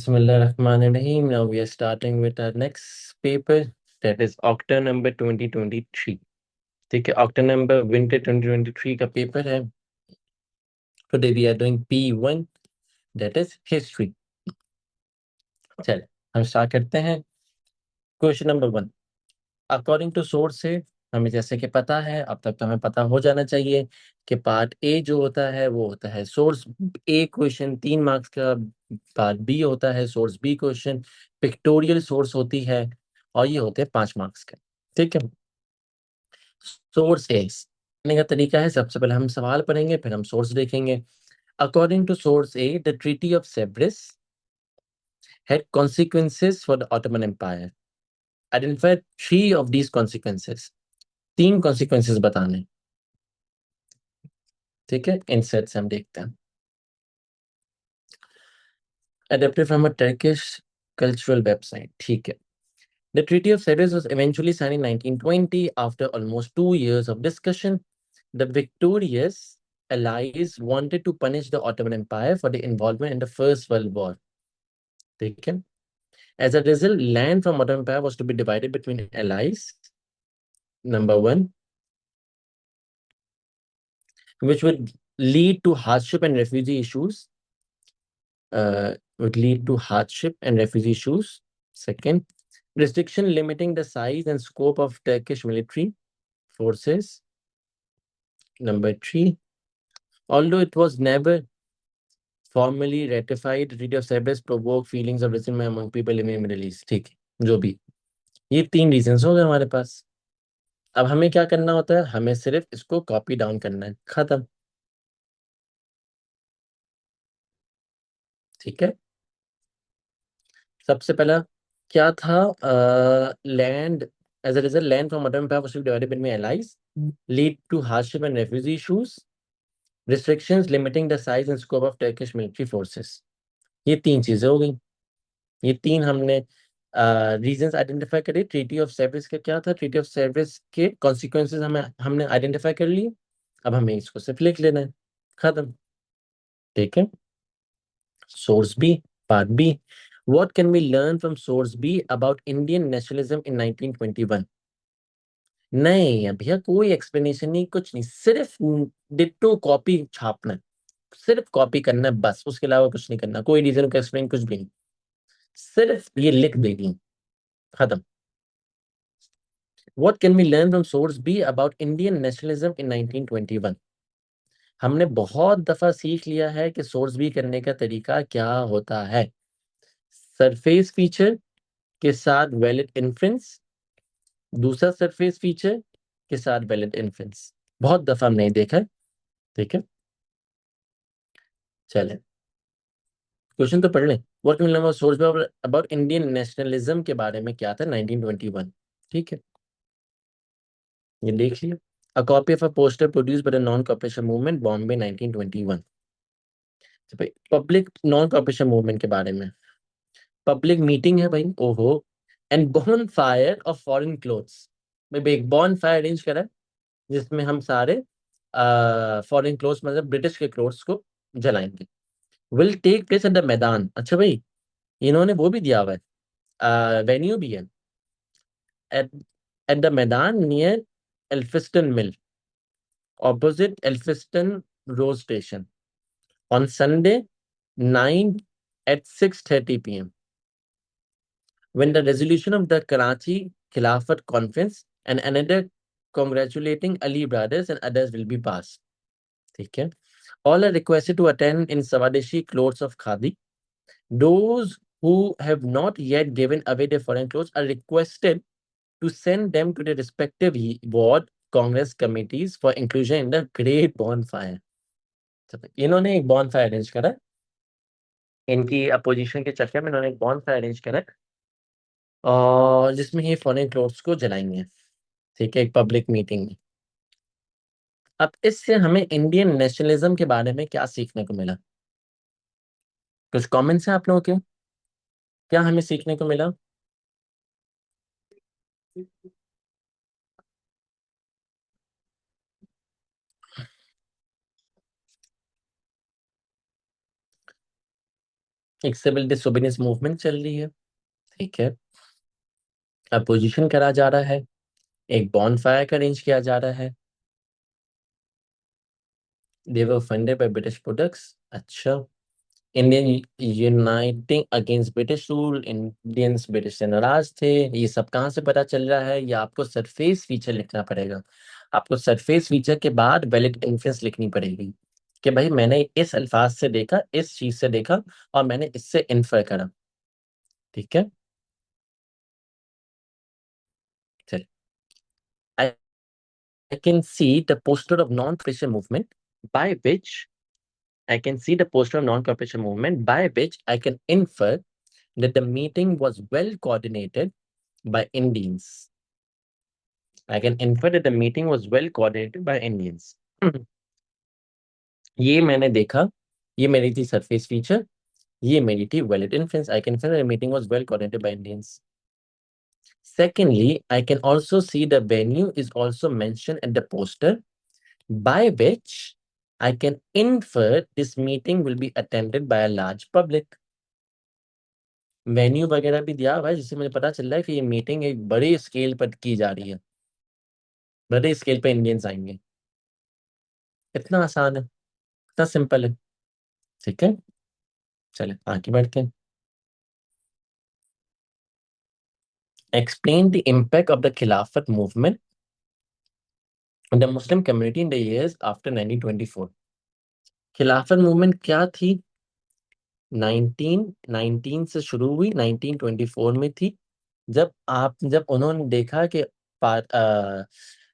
Bismillahirrahmanirrahim. Now we are starting with our next paper, that is Octa number 2023. ठीक है, Octa number winter 2023 का paper है. Today we are doing P1, that is history. चल हम start करते हैं. Question number 1. According to source से हमें जैसे कि पता है, अब तक तो हमें पता हो जाना चाहिए कि पार्ट ए जो होता है वो होता है सोर्स ए क्वेश्चन 3 मार्क्स का. पार्ट बी होता है source B question, pictorial source होती है, और ये होते हैं 5 मार्क्स के. ठीक है. सोर्स ए पढ़ने का तरीका है, सबसे पहले हम सवाल पढ़ेंगे फिर हम सोर्स देखेंगे. According to source A, the treaty of Sevres had consequences for the Ottoman Empire. Identify 3 of these consequences. 3 consequences बताने. ठीक है, इंसर्ट से हम देखते हैं. Adapted from a Turkish cultural website. ठीक है. The Treaty of Sevres was eventually signed in 1920 after almost 2 years of discussion. The victorious allies wanted to punish the Ottoman Empire for the involvement in the First World War. ठीक है. As a result, land from Ottoman Empire was to be divided between allies. Number 1, which would lead to hardship and refugee issues. Second, restriction limiting the size and scope of Turkish military forces. Number 3, although it was never formally ratified, the Treaty of Sevres provoked feelings of resentment among people living in the Middle East. ठीक है, जो भी ये 3 reasons हो गए हमारे पास. अब हमें क्या करना होता है, हमें सिर्फ इसको कॉपी डाउन करना है, खत्म. ठीक है. सबसे पहला क्या था, land as a result land from Ottoman Empire was divided between allies, lead to hardship and refugee issues, restrictions limiting the size and scope of Turkish military forces. ये 3 चीजें हो गई. ये 3 हमने रीजंस आइडेंटिफाई करे. ट्रीटी ऑफ सेवर्स का क्या था, ट्रीटी ऑफ सेवर्स के कॉन्सिक्वेंसेस हमने आइडेंटिफाई कर लिए. अब हमें इसको सिर्फ लिख लेना है, खत्म. ठीक है. Source B, part B. What can we learn from source B about Indian nationalism in 1921? नहीं भैया, कोई एक्सप्लेनेशन नहीं, कुछ नहीं, सिर्फ डिट्टो कॉपी छापना है, सिर्फ कॉपी करना है बस, उसके अलावा कुछ नहीं करना, कोई रीजन का एक्सप्लेन कुछ भी नहीं, सिर्फ ये लिख देनी, खत्म. What can we learn from source B about Indian nationalism in 1921? हमने बहुत दफा सीख लिया है कि सोर्स बी करने का तरीका क्या होता है. सरफेस फीचर के साथ वैलिड इन्फ्रेंस, दूसरा सरफेस फीचर के साथ वैलिड इन्फ्रेंस. बहुत दफा हमने देखा है. ठीक है, चलें क्वेश्चन तो पढ़ लें. What can we learn source about Indian nationalism के बारे में क्या था 1921. ठीक है, ये देख लिया. A copy of a poster produced by the non cooperation movement Bombay 1921. तो भाई पब्लिक नॉन कॉपरेशन मूवमेंट के बारे में पब्लिक मीटिंग है भाई, ओहो. And Bon fire of foreign clothes. भाई एक बॉन फायर अरेंज करा है, जिसमें हम सारे फॉरेन क्लोथ्स मतलब ब्रिटिश के क्लोथ्स को जलाएंगे. Will take place at the maidan. अच्छा भाई, इन्होंने वो भी दिया हुआ है, वेन्यू भी है, एट एट द मैदान near Elphinstone mill, opposite Elphinstone road station, on Sunday 9 at 6:30 p.m. when the resolution of the Karachi Khilafat Conference and another congratulating Ali brothers and others will be passed. ठीक है. All are requested to attend in Swadeshi clothes of Khadi. Those who have not yet given away their foreign clothes are requested to send them to their respective ward Congress committees for inclusion in the Great Bonfire. इन्होंने एक bonfire arrange करा, इनकी opposition के चक्कर में इन्होंने एक bonfire arrange करा, और जिसमें ये फॉरेन क्लोथ्स को जलाएंगे. ठीक है, एक पब्लिक मीटिंग में. अब इससे हमें इंडियन नेशनलिज्म के बारे में क्या सीखने को मिला, कुछ कमेंट्स हैं आप लोगों के, क्या हमें सीखने को मिला. एक सिविल डिसोबीडियंस मूवमेंट चल रही है, ठीक है, अपोजिशन करा जा रहा है, एक बॉन फायर का अरेंज किया जा रहा है, दे वर फंडेड बाय ब्रिटिश प्रोडक्ट्स। अच्छा, Indian uniting against British rule, Indians British से नाराज थे। ये सब कहाँ से पता चल रहा है? ये आपको सरफेस फीचर लिखना पड़ेगा। आपको सरफेस फीचर के बाद वैलिड इन्फ्लुएंस लिखनी पड़ेगी कि भाई मैंने इस अल्फाज से देखा, इस चीज से देखा, और मैंने इससे इन्फर करा। ठीक है, चल। I can see the poster of non-cooperation movement by which I can see the poster of non-cooperation movement by which I can infer that the meeting was well coordinated by Indians. I can infer that the meeting was well coordinated by Indians. ये मैंने देखा, ये मेरी थी surface feature, ये मेरी थी valid influence. I can infer that the meeting was well coordinated by Indians. Secondly, I can also see the venue is also mentioned at the poster, by which I can infer this meeting will be attended by a large public. Venue वगैरह भी दिया हुआ है जिससे मुझे पता चल रहा है कि ये मीटिंग एक बड़े स्केल पर की जा रही है, बड़े स्केल पे इंडियंस आएंगे। इतना आसान है, इतना सिंपल है। ठीक है, चले आगे बढ़ते हैं। Explain the impact of the खिलाफत movement on the Muslim community in the years after 1924। खिलाफत मूवमेंट क्या थी? 1919 से शुरू हुई, 1924 में थी। जब उन्होंने देखा कि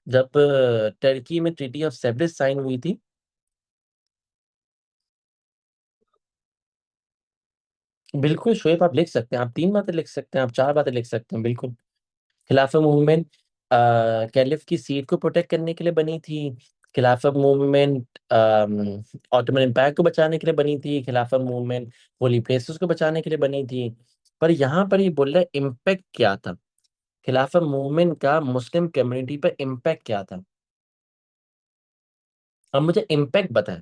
जब टर्की में ट्रीटी ऑफ सेब्रिस साइन हुई थी, बिल्कुल शोएब, आप लिख सकते हैं, आप 3 बातें लिख सकते हैं, आप 4 बातें लिख सकते हैं, बिल्कुल। खिलाफत मूवमेंट कैलिफ की सीट को प्रोटेक्ट करने के लिए बनी थी। खिलाफत मूवमेंट ऑटोमन एम्पायर को बचाने के लिए बनी थी। खिलाफत मूवमेंट होली प्लेसेस को बचाने के लिए बनी थी। पर यहाँ पर ये बोल रहा है इम्पैक्ट क्या था, खिलाफत मूवमेंट का मुस्लिम कम्युनिटी पर इम्पैक्ट क्या था। अब मुझे इम्पैक्ट बताएं,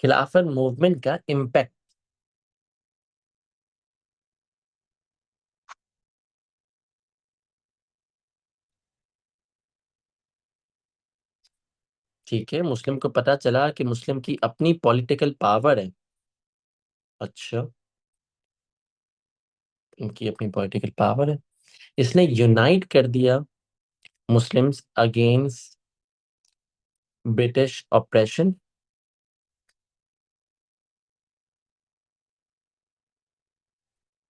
खिलाफत मूवमेंट का इम्पैक्ट। ठीक है, मुस्लिम को पता चला कि मुस्लिम की अपनी पॉलिटिकल पावर है। अच्छा, इनकी अपनी पॉलिटिकल पावर है, इसने यूनाइट कर दिया Muslims against British operation.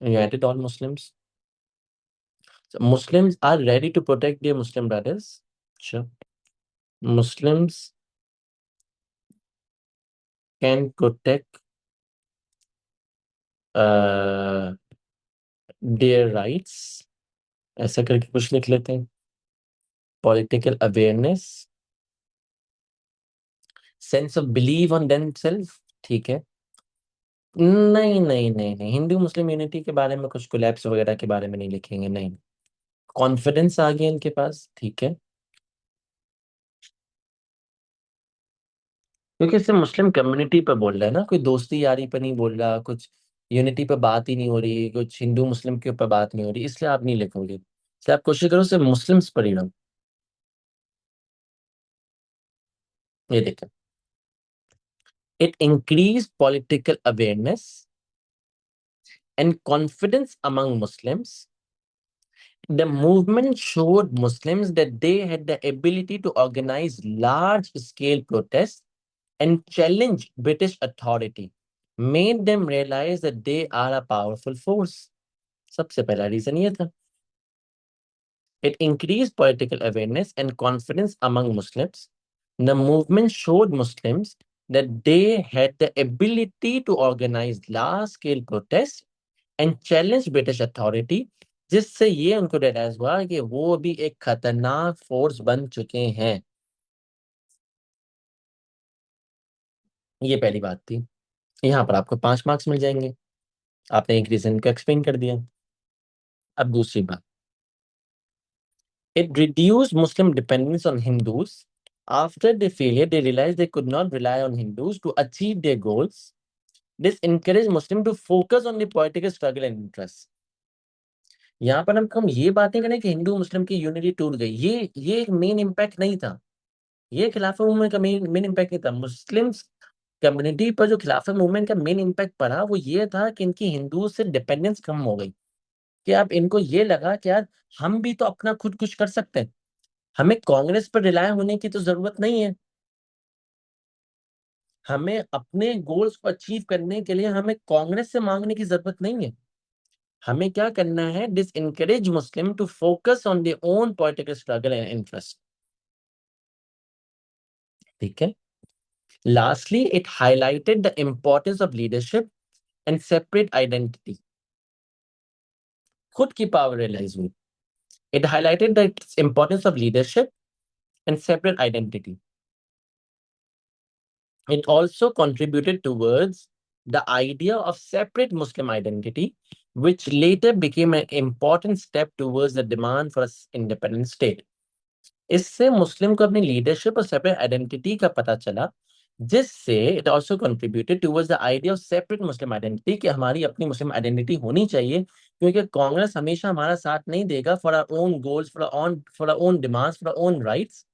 United all Muslims, Muslims are ready to protect their Muslim brothers. अच्छा, Muslims can protect their rights, ऐसा करके कुछ लिख लेते हैं। Political awareness, sense of believe on themselves. ठीक है, नहीं नहीं नहीं नहीं, हिंदू मुस्लिम यूनिटी के बारे में कुछ कोलैप्स वगैरह के बारे में नहीं लिखेंगे, नहीं। कॉन्फिडेंस आ गया इनके पास, ठीक है, क्योंकि इससे मुस्लिम कम्युनिटी पे बोल रहा है ना, कोई दोस्ती यारी पे नहीं बोल रहा, कुछ यूनिटी पे बात ही नहीं हो रही, कुछ हिंदू मुस्लिम के ऊपर बात नहीं हो रही, इसलिए आप नहीं लिखोगे, इसलिए आप कोशिश करो सिर्फ मुस्लिम्स पर ही रहो। ये देखें, it increase political awareness and confidence among Muslims. The movement showed Muslims that they had the ability to organize large scale protests and challenge British authority, made them realize that they are a powerful force. सबसे पहला reason ये था। It increased political awareness and confidence among Muslims. The movement showed Muslims that they had the ability to organize large scale protests and challenge British authority, जिससे ये उनको realise हुआ कि वो भी एक खतरनाक फोर्स बन चुके हैं। ये पहली बात थी, यहाँ पर आपको 5 मार्क्स मिल जाएंगे, आपने एक रीजन को एक्सप्लेन कर दिया। अब दूसरी बात, it reduce Muslim dependence on Hindus. After the failure they realise they could not rely on Hindus to achieve their goals, this encourage Muslim to focus on the political struggle and interest. यहाँ पर हम ये बात नहीं करें कि हिंदू मुस्लिम की यूनिटी टूट गई, ये एक मेन इम्पैक्ट नहीं था। ये खिलाफत मूवमेंट का मेन मेन इम्पैक्ट नहीं था। मुस्लिम कम्युनिटी पर जो खिलाफत मूवमेंट का मेन इम्पैक्ट पड़ा वो ये था कि इनकी हिंदू से डिपेंडेंस कम हो गई, कि अब इनको ये लगा कि यार हम भी तो अपना खुद कुछ कर सकते हैं, हमें कांग्रेस पर रिलाय होने की तो जरूरत नहीं है। हमें अपने गोल्स को अचीव करने के लिए हमें कांग्रेस से मांगने की जरूरत नहीं है। हमें क्या करना है, this encourage Muslim to focus on their own political struggle and interest. ठीक है। Lastly it highlighted the importance of leadership and separate identity. खुद की पावर रियलाइज हुई। It highlighted the importance of leadership and separate identity. It also contributed towards the idea of separate Muslim identity, which later became an important step towards the demand for an independent state. इससे मुस्लिम को अपनी leadership और separate identity का पता चला, जिससे it also contributed towards the idea of separate Muslim identity, कि हमारी अपनी मुस्लिम आइडेंटिटी होनी चाहिए, क्योंकि कांग्रेस हमेशा हमारा साथ नहीं देगा for our own goals, for our own demands, for our own rights.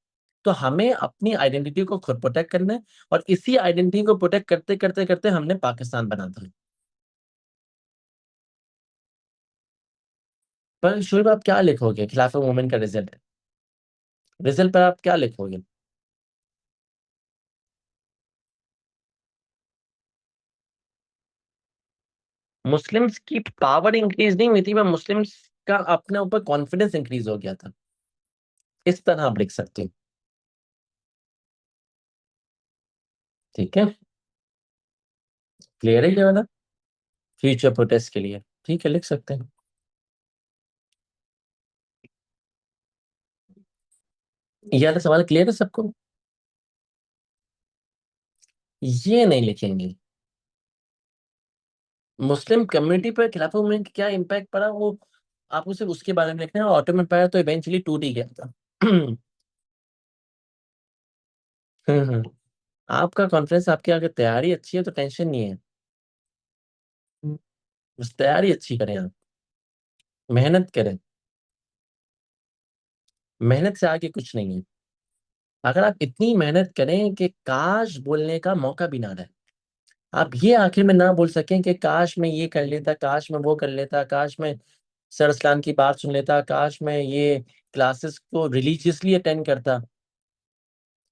तो हमें अपनी आइडेंटिटी को खुद प्रोटेक्ट करना है, और इसी आइडेंटिटी को प्रोटेक्ट करते करते करते हमने पाकिस्तान बना था। पर शोएब आप क्या लिखोगे खिलाफत मूवमेंट का रिजल्ट, रिजल्ट पर आप क्या लिखोगे? मुस्लिम्स की पावर इंक्रीज नहीं हुई थी, पर मुस्लिम्स का अपने ऊपर कॉन्फिडेंस इंक्रीज हो गया था। इस तरह आप लिख सकते हैं। ठीक है, क्लियर है ये वाला? फ्यूचर प्रोटेस्ट के लिए ठीक है, लिख सकते हैं। ये वाला सवाल क्लियर है सबको? ये नहीं लिखेंगे मुस्लिम कम्युनिटी पर खिलाफत मूवमेंट का क्या इम्पैक्ट पड़ा, वो आपको सिर्फ उसके बारे में लिखना है। ऑटोमन एम्पायर तो इवेंचुअली टूट ही गया था। आपका कॉन्फिडेंस, आपकी अगर तैयारी अच्छी है तो टेंशन नहीं है। बस तैयारी अच्छी करें आप, मेहनत करें। मेहनत से आगे कुछ नहीं है। अगर आप इतनी मेहनत करें कि काश बोलने का मौका भी ना रहे, आप ये आखिर में ना बोल सकें कि काश मैं ये कर लेता, काश मैं वो कर लेता, काश मैं सर इस्लाम की बात सुन लेता, काश मैं ये क्लासेस को रिलीजियसली अटेंड करता,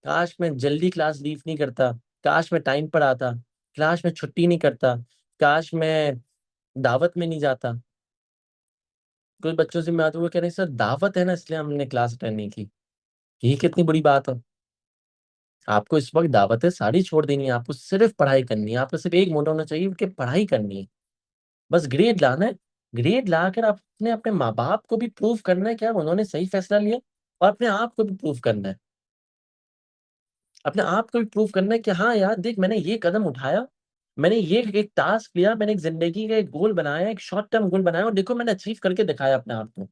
काश मैं जल्दी क्लास लीव नहीं करता, काश मैं टाइम पर आता, काश मैं छुट्टी नहीं करता, काश मैं दावत में नहीं जाता। कुछ बच्चों से मैं आता हूँ, वो कह रहे हैं सर दावत है ना इसलिए हमने क्लास अटेंड नहीं की। ये कितनी बड़ी बात है। आपको इस वक्त दावत है सारी छोड़ देनी है, आपको सिर्फ पढ़ाई करनी है, आपको सिर्फ एक मोटो होना चाहिए कि पढ़ाई करनी है। बस ग्रेड लाना है। ग्रेड लाकर आपने अपने माँ बाप को भी प्रूव करना है कि यार उन्होंने सही फैसला लिया, और अपने आप को भी प्रूव करना है। अपने आप को भी प्रूव करना है कि हाँ यार देख मैंने ये कदम उठाया, मैंने ये एक टास्क लिया, मैंने एक जिंदगी का एक गोल बनाया, एक शॉर्ट टर्म गोल बनाया, और देखो मैंने अचीव करके दिखाया अपने आप को।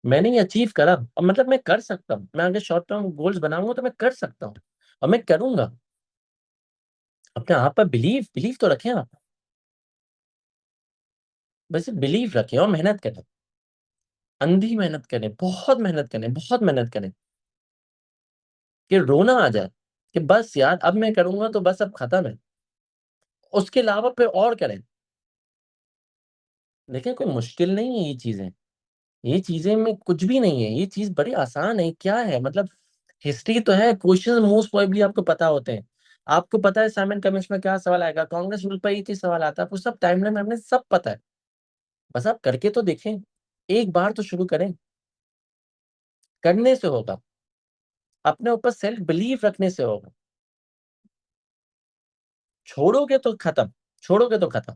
मैंने ये अचीव करा, और मतलब मैं कर सकता हूँ। मैं अगर शॉर्ट टर्म गोल्स बनाऊंगा तो मैं कर सकता हूँ, और मैं करूंगा। अपने आप पर बिलीव बिलीव तो रखें आप। बस बिलीव रखें और मेहनत करें। अंधी मेहनत करें, बहुत मेहनत करें, बहुत मेहनत करें, कि रोना आ जाए कि बस यार अब मैं करूंगा तो बस अब खत्म है। उसके अलावा फिर और करें। देखिए कोई मुश्किल नहीं है ये चीजें। ये चीजें में कुछ भी नहीं है, ये चीज बड़ी आसान है। क्या है मतलब, हिस्ट्री तो है, क्वेश्चन मोस्ट प्रोबेबली आपको पता होते हैं। आपको पता है साइमन कमीशन में क्या सवाल आएगा, कांग्रेस रूल पर ये चीज सवाल आता है, आपको सब टाइमलाइन में हमने सब पता है। बस आप करके तो देखें, एक बार तो शुरू करें। करने से होगा, अपने ऊपर सेल्फ बिलीफ रखने से होगा। छोड़ोगे तो खत्म, छोड़ोगे तो खत्म।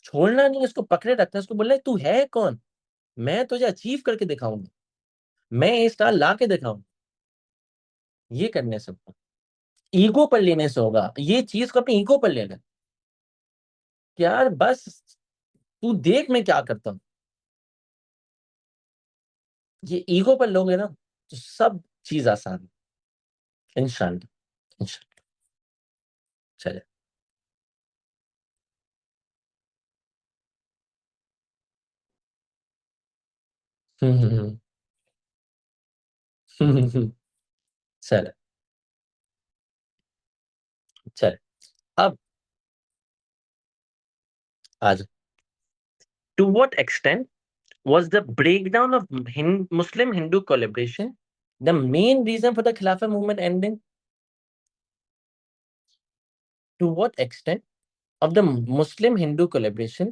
छोड़ना नहीं, उसको पकड़े रखना है, उसको बोलना है तू है कौन, मैं तुझे अचीव करके दिखाऊंगा, मैं ये स्टार ला के दिखाऊं। ये करने से होगा। ईगो पर लेने से होगा, ये चीज को अपनी ईगो पर लेना, कि यार बस तू देख मैं क्या करता हूँ। ये ईगो पर लोगे ना तो सब चीज आसान है। इंशाल्लाह। इंशाल्लाह। चले। हम्म। हम्म। चल चल अब आज, to what extent was the breakdown of Muslim Hindu collaboration the main reason for the Khilafah movement ending? To what extent of the Muslim Hindu collaboration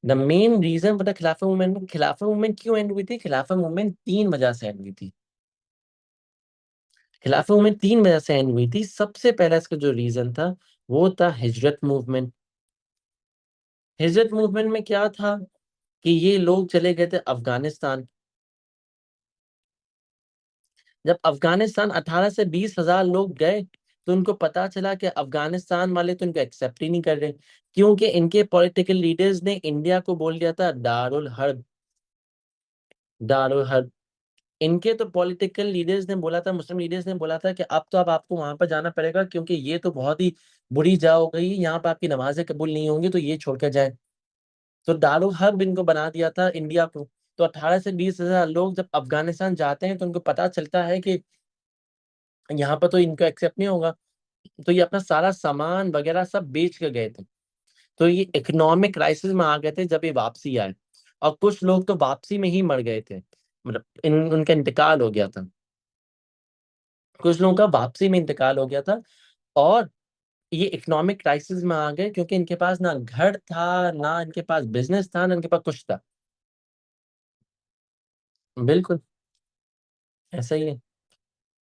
the main reason for the Khilafah movement? Khilafah movement क्यों and हुई थी? खिलाफा movement तीन वजह से and हुई थी। खिलाफा movement तीन वजह से एंड हुई थी। सबसे पहला इसका जो रीजन था वो था हिजरत मूवमेंट। हिजरत मूवमेंट में क्या था कि ये लोग चले गए थे अफगानिस्तान। जब अफगानिस्तान 18 से 20 हजार लोग गए तो उनको पता चला कि अफगानिस्तान वाले तो इनको एक्सेप्ट ही नहीं कर रहे, क्योंकि इनके पॉलिटिकल लीडर्स ने इंडिया को बोल दिया था दारुल हर्ब। दारुल हर्ब इनके तो पॉलिटिकल लीडर्स ने बोला था, मुस्लिम लीडर्स ने बोला था कि अब आपको वहां पर जाना पड़ेगा, क्योंकि ये तो बहुत ही बुरी जगह हो गई, यहाँ पर आपकी नमाजें कबूल नहीं होंगी, तो ये छोड़कर जाए। तो दारुल हर्ब इनको बना दिया था इंडिया को। तो 18 से 20 हजार लोग जब अफगानिस्तान जाते हैं तो उनको पता चलता है कि यहाँ पर तो इनको एक्सेप्ट नहीं होगा, तो ये अपना सारा सामान वगैरह सब बेच के गए थे। तो ये इकोनॉमिक क्राइसिस में आ गए थे जब ये वापसी आए। और कुछ लोग तो वापसी में ही मर गए थे, मतलब उनका इंतकाल हो गया था। कुछ लोगों का वापसी में इंतकाल हो गया था। और ये इकोनॉमिक क्राइसिस में आ गए क्योंकि इनके पास ना घर था, ना इनके पास बिजनेस था, ना इनके पास कुछ था। बिल्कुल ऐसा ही है।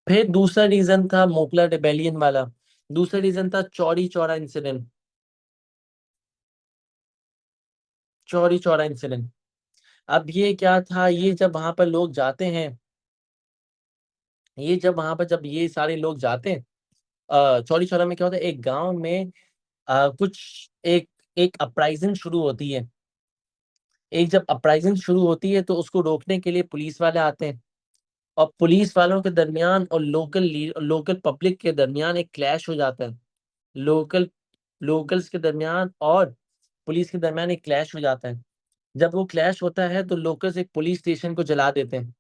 फिर दूसरा रीजन था मोपला रिबेलियन वाला। दूसरा रीजन था चौरी चौरा इंसिडेंट। चौरी चौरा इंसिडेंट। अब ये क्या था, ये जब वहां पर लोग जाते हैं, ये जब वहां पर जब ये सारे लोग जाते हैं, चौरी चौरा में क्या होता है, एक गांव में कुछ एक एक अपराइजिंग शुरू होती है। एक जब अपराइजिंग शुरू होती है तो उसको रोकने के लिए पुलिस वाले आते हैं। और पुलिस वालों के दरमियान और लोकल पब्लिक के दरमियान एक क्लैश हो जाता है। लोकल लोकल्स के दरमियान और पुलिस के दरमियान एक क्लैश हो जाता है। जब वो क्लैश होता है तो लोकल्स एक पुलिस स्टेशन को जला देते हैं।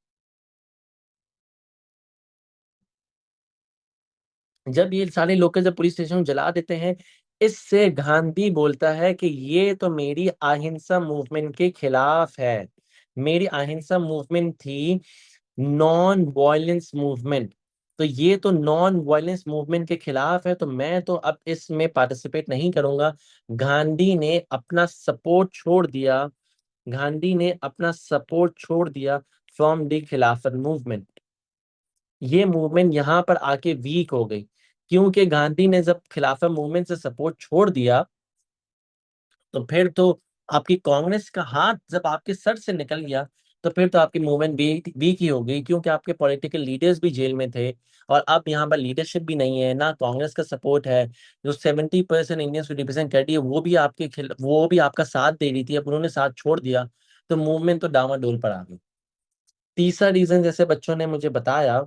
जब ये सारे लोकल जब पुलिस स्टेशन को जला देते हैं, इससे गांधी बोलता है कि ये तो मेरी अहिंसा मूवमेंट के खिलाफ है। मेरी अहिंसा मूवमेंट थी नॉन वायलेंस मूवमेंट, तो ये तो नॉन वायलेंस मूवमेंट के खिलाफ है, तो मैं तो अब इसमें पार्टिसिपेट नहीं करूंगा। गांधी ने अपना सपोर्ट छोड़ दिया। गांधी ने अपना सपोर्ट छोड़ दिया फ्रॉम द खिलाफत मूवमेंट। ये मूवमेंट यहाँ पर आके वीक हो गई, क्योंकि गांधी ने जब खिलाफत मूवमेंट से सपोर्ट छोड़ दिया तो फिर तो आपकी कांग्रेस का हाथ जब आपके सर से निकल गया तो फिर तो आपकी मूवमेंट वीक ही हो गई, क्योंकि आपके पॉलिटिकल लीडर्स भी जेल में थे। और अब यहाँ पर लीडरशिप भी नहीं है, ना कांग्रेस का सपोर्ट है। जो 70% इंडियंस को रिप्रेजेंट कर रही है वो भी आपका साथ दे रही थी, अब उन्होंने साथ छोड़ दिया, तो मूवमेंट तो डामाडोल पर आ गई। तीसरा रीजन जैसे बच्चों ने मुझे बताया,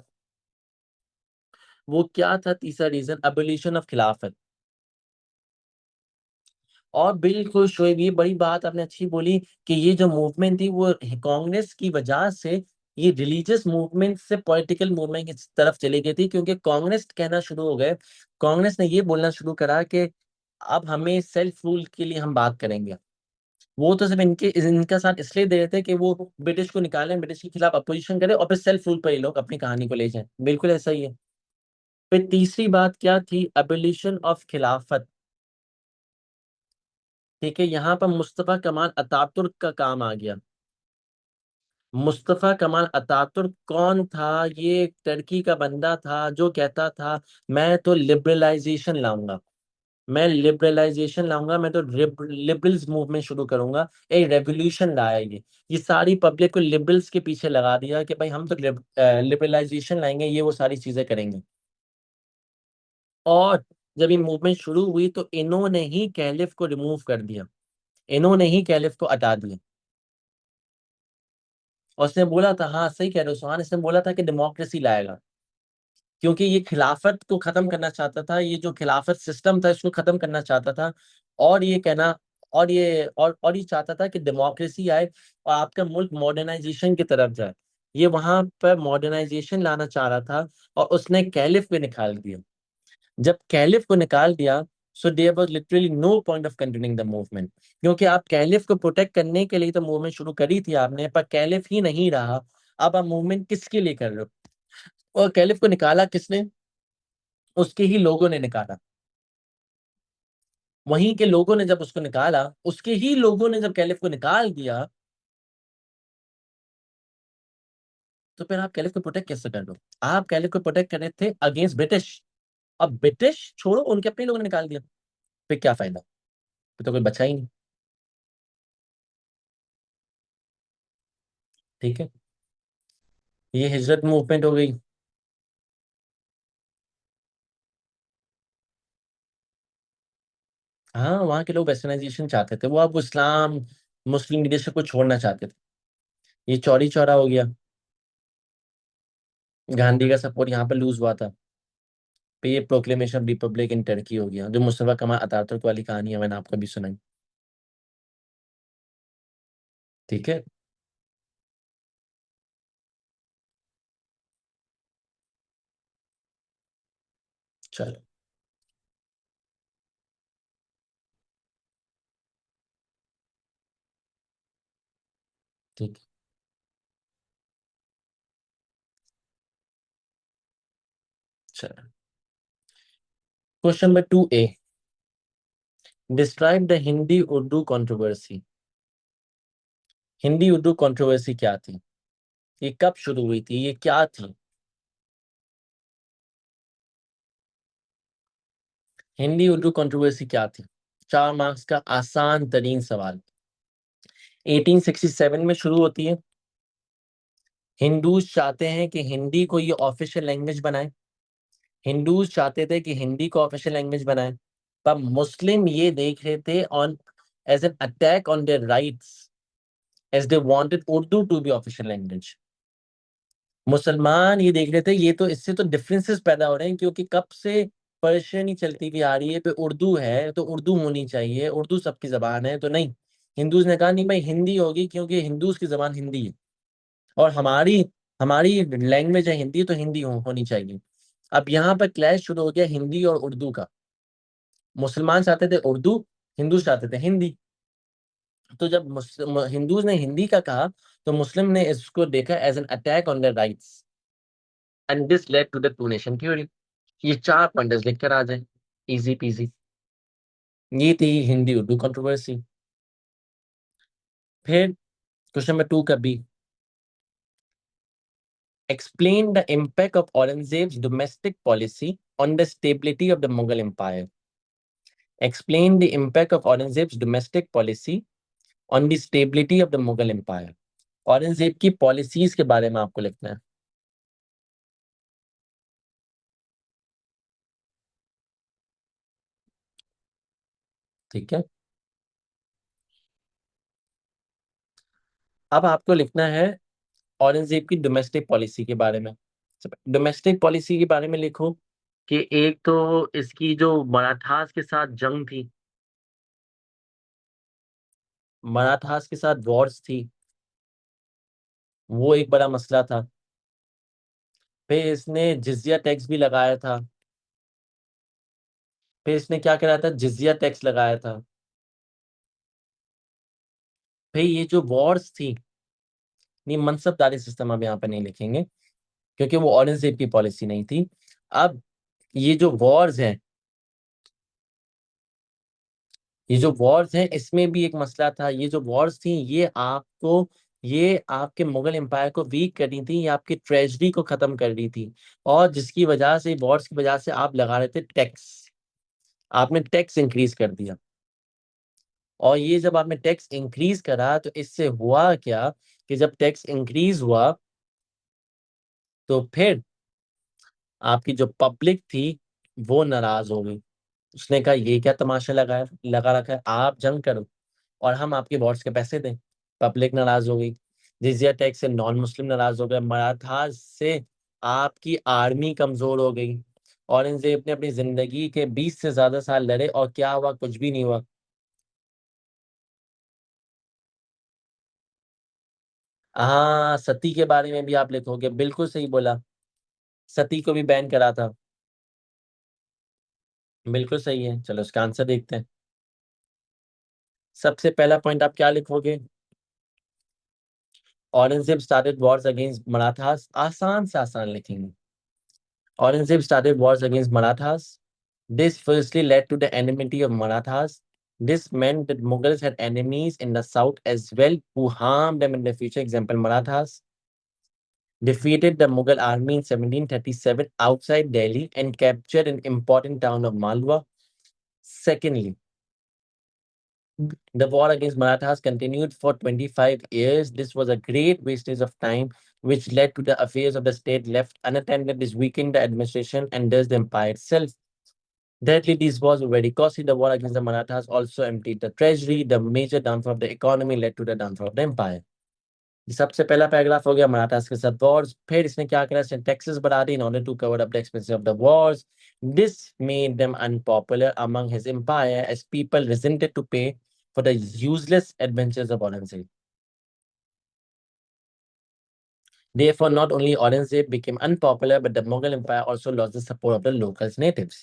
वो क्या था तीसरा रीजन, एबोलिशन ऑफ खिलाफत। और बिल्कुल शोएब, ये बड़ी बात आपने अच्छी बोली कि ये जो मूवमेंट थी वो कांग्रेस की वजह से ये रिलीजियस मूवमेंट से पॉलिटिकल मूवमेंट की तरफ चली गई थी, क्योंकि कांग्रेस कहना शुरू हो गए। कांग्रेस ने ये बोलना शुरू करा कि अब हमें सेल्फ रूल के लिए हम बात करेंगे। वो तो सिर्फ इनका साथ इसलिए दे रहे थे कि वो ब्रिटिश को निकालें, ब्रिटिश के खिलाफ अपोजिशन करें और फिर सेल्फ रूल पर ये लोग अपनी कहानी को ले जाएं। बिल्कुल ऐसा ही है। फिर तीसरी बात क्या थी, एबोलिशन ऑफ खिलाफत। ठीक है, यहाँ पर मुस्तफा कमाल अतातुर्क का काम आ गया। मुस्तफा कमाल अतातुर्क कौन था? ये एक टर्की का बंदा था जो कहता था मैं तो लिबरलाइजेशन लाऊंगा। मैं तो लिबरल्स मूवमेंट शुरू करूंगा। एक रेवोल्यूशन लाया ये सारी पब्लिक को लिबरल्स के पीछे लगा दिया कि भाई हम तो लिबरलाइजेशन लाएंगे, ये वो सारी चीजें करेंगे। और जब ये मूवमेंट शुरू हुई तो इन्होंने ही कैलिफ को रिमूव कर दिया। इन्होंने ही कैलिफ को हटा दिया। और उसने बोला था, हाँ सही कह रहे हो सुहान, इसने बोला था कि डेमोक्रेसी लाएगा, क्योंकि ये खिलाफत को खत्म करना चाहता था, ये जो खिलाफत सिस्टम था इसको खत्म करना चाहता था। और ये कहना और ये चाहता था कि डेमोक्रेसी आए और आपका मुल्क मॉडर्नाइजेशन की तरफ जाए। ये वहां पर मॉडर्नाइजेशन लाना चाह रहा था और उसने कैलिफ को निकाल दिया। जब कैलिफ को निकाल दिया, so there was literally no point of continuing the movement, क्योंकि आप कैलिफ को प्रोटेक्ट करने के लिए तो मूवमेंट शुरू करी थी आपने, पर कैलिफ ही नहीं रहा। अब आप मूवमेंट किसके लिए कर रहे हो? और कैलिफ को निकाला किसने? उसके ही लोगों ने निकाला। वहीं के लोगों ने जब उसको निकाला, उसके ही लोगों ने जब कैलिफ को निकाल दिया, तो फिर आप कैलिफ को प्रोटेक्ट कैसे कर रहे हो? आप कैलिफ को प्रोटेक्ट कर रहे थे अगेंस्ट ब्रिटिश। अब ब्रिटिश छोड़ो, उनके अपने लोगों ने निकाल दिया, फिर क्या फायदा? फिर तो कोई बचा ही नहीं। ठीक है, ये हिजरत मूवमेंट हो गई। हाँ, वहां के लोग वेस्टर्नाइजेशन चाहते थे, वो अब इस्लाम मुस्लिम लीडरशिप को छोड़ना चाहते थे। ये चौरी चौरा हो गया। गांधी का सपोर्ट यहाँ पर लूज हुआ था। फिर ये proclamation of Republic in Turkey हो गया, जो मुस्तफा कमाल अतातुर्क वाली कहानी है, मैंने आपको भी सुनाई। ठीक है। चलो। ठीक है। चलो। Question number 2A। Describe the Hindi Urdu controversy. Hindi Urdu controversy क्या थी? ये कब शुरू हुई थी? ये क्या थी? हिंदी उर्दू कंट्रोवर्सी क्या थी? 4 मार्क्स का आसान तरीन सवाल। 1867 में शुरू होती है। हिंदूज चाहते हैं कि हिंदी को ये ऑफिशियल लैंग्वेज बनाए। हिंदूज चाहते थे कि हिंदी को ऑफिशियल लैंग्वेज बनाए। पर मुस्लिम ये देख रहे थे on as an attack on their rights, as they wanted Urdu to be official language. मुसलमान ये देख रहे थे, ये तो इससे तो डिफरेंसेस पैदा हो रहे हैं, क्योंकि कब से पर्शियन ही चलती हुई आ रही है, पे उर्दू है तो उर्दू होनी चाहिए, उर्दू सबकी जबान है तो नहीं। हिंदूज ने कहा नहीं भाई, हिंदी होगी क्योंकि हिंदूज की जबान हिंदी है, और हमारी हमारी लैंग्वेज है हिंदी, तो हिंदी होनी चाहिए। अब यहाँ पर क्लैश शुरू हो गया हिंदी और उर्दू का। मुसलमान चाहते थे उर्दू, हिंदू चाहते थे हिंदी। तो जब हिंदूज ने हिंदी का कहा, तो मुस्लिम ने इसको देखा as an attack on the rights, and this led to the two nation theory. ये 4 पॉइंटर्स लिख कर आ जाए, इजी पीजी। ये थी हिंदी उर्दू कंट्रोवर्सी। फिर क्वेश्चन नंबर 2 का B। Explain the impact of Aurangzeb's domestic policy on the stability of the Mughal empire. Explain the impact of Aurangzeb's domestic policy on the stability of the Mughal empire. Aurangzeb की policies के बारे में आपको लिखना है। ठीक है। अब आपको लिखना है औरंगजेब की डोमेस्टिक पॉलिसी के बारे में। डोमेस्टिक पॉलिसी के बारे में लिखो कि एक तो इसकी जो मराठास के साथ जंग थी, मराठास के साथ वॉर्स थी, वो एक बड़ा मसला था। फिर इसने जिजिया टैक्स भी लगाया था। फिर इसने क्या कराया था? जिजिया टैक्स लगाया था। फिर ये जो वॉर्स थी, नहीं मनसबदारी सिस्टम अब यहाँ पे नहीं लिखेंगे, क्योंकि वो औरंगजेब की पॉलिसी नहीं थी। अब ये जो वॉर्स हैं, ये जो वॉर्स हैं इसमें भी एक मसला था। ये जो वॉर्स थी, ये आपके मुगल एम्पायर को वीक कर रही थी, ये आपकी ट्रेजरी को खत्म कर रही थी। और जिसकी वजह से, वॉर्स की वजह से आप लगा रहे थे टैक्स, आपने टैक्स इंक्रीज कर दिया। और ये जब आपने टैक्स इंक्रीज करा, तो इससे हुआ क्या कि जब टैक्स इंक्रीज हुआ, तो फिर आपकी जो पब्लिक थी वो नाराज हो गई। उसने कहा ये क्या तमाशा लगा रखा है, आप जंग करो और हम आपके वॉर्स के पैसे दें। पब्लिक नाराज हो गई। जिजिया टैक्स से नॉन मुस्लिम नाराज हो गए। मराठास से आपकी आर्मी कमजोर हो गई। औरंगजेब ने अपनी जिंदगी के 20 से ज्यादा साल लड़े और क्या हुआ? कुछ भी नहीं हुआ। हाँ, सती के बारे में भी आप लिखोगे, बिल्कुल सही बोला। सती को भी बैन करा था। बिल्कुल सही है, चलो उसका आंसर देखते हैं। सबसे पहला पॉइंट आप क्या लिखोगे? Aurangzeb started Wars against Marathas, आसान से आसान लिखेंगे। Aurangzeb started wars against Marathas. This firstly led to the enmity of Marathas. This meant that Mughals had enemies in the south as well who harmed them in the future. Example, Marathas defeated the Mughal army in 1737 outside Delhi and captured an important town of Malwa. Secondly, the war against Marathas continued for 25 years. This was a great wastage of time, which led to the affairs of the state left unattended. This weakened the administration and thus the empire itself. Thirdly, these wars were very costly. The war against the Marathas also emptied the treasury. The major downfall of the economy led to the downfall of the empire. ये सबसे पहला paragraph हो गया मराठास के साथ Wars. फिर इसने क्या करा, इसने टैक्सेस बढ़ा दी in order to cover up the expenses of the wars. This made them unpopular among his empire as people resented to pay for the useless adventures of Aurangzeb. Therefore, not only Aurangzeb became unpopular, but the Mughal Empire also lost the support of the locals natives.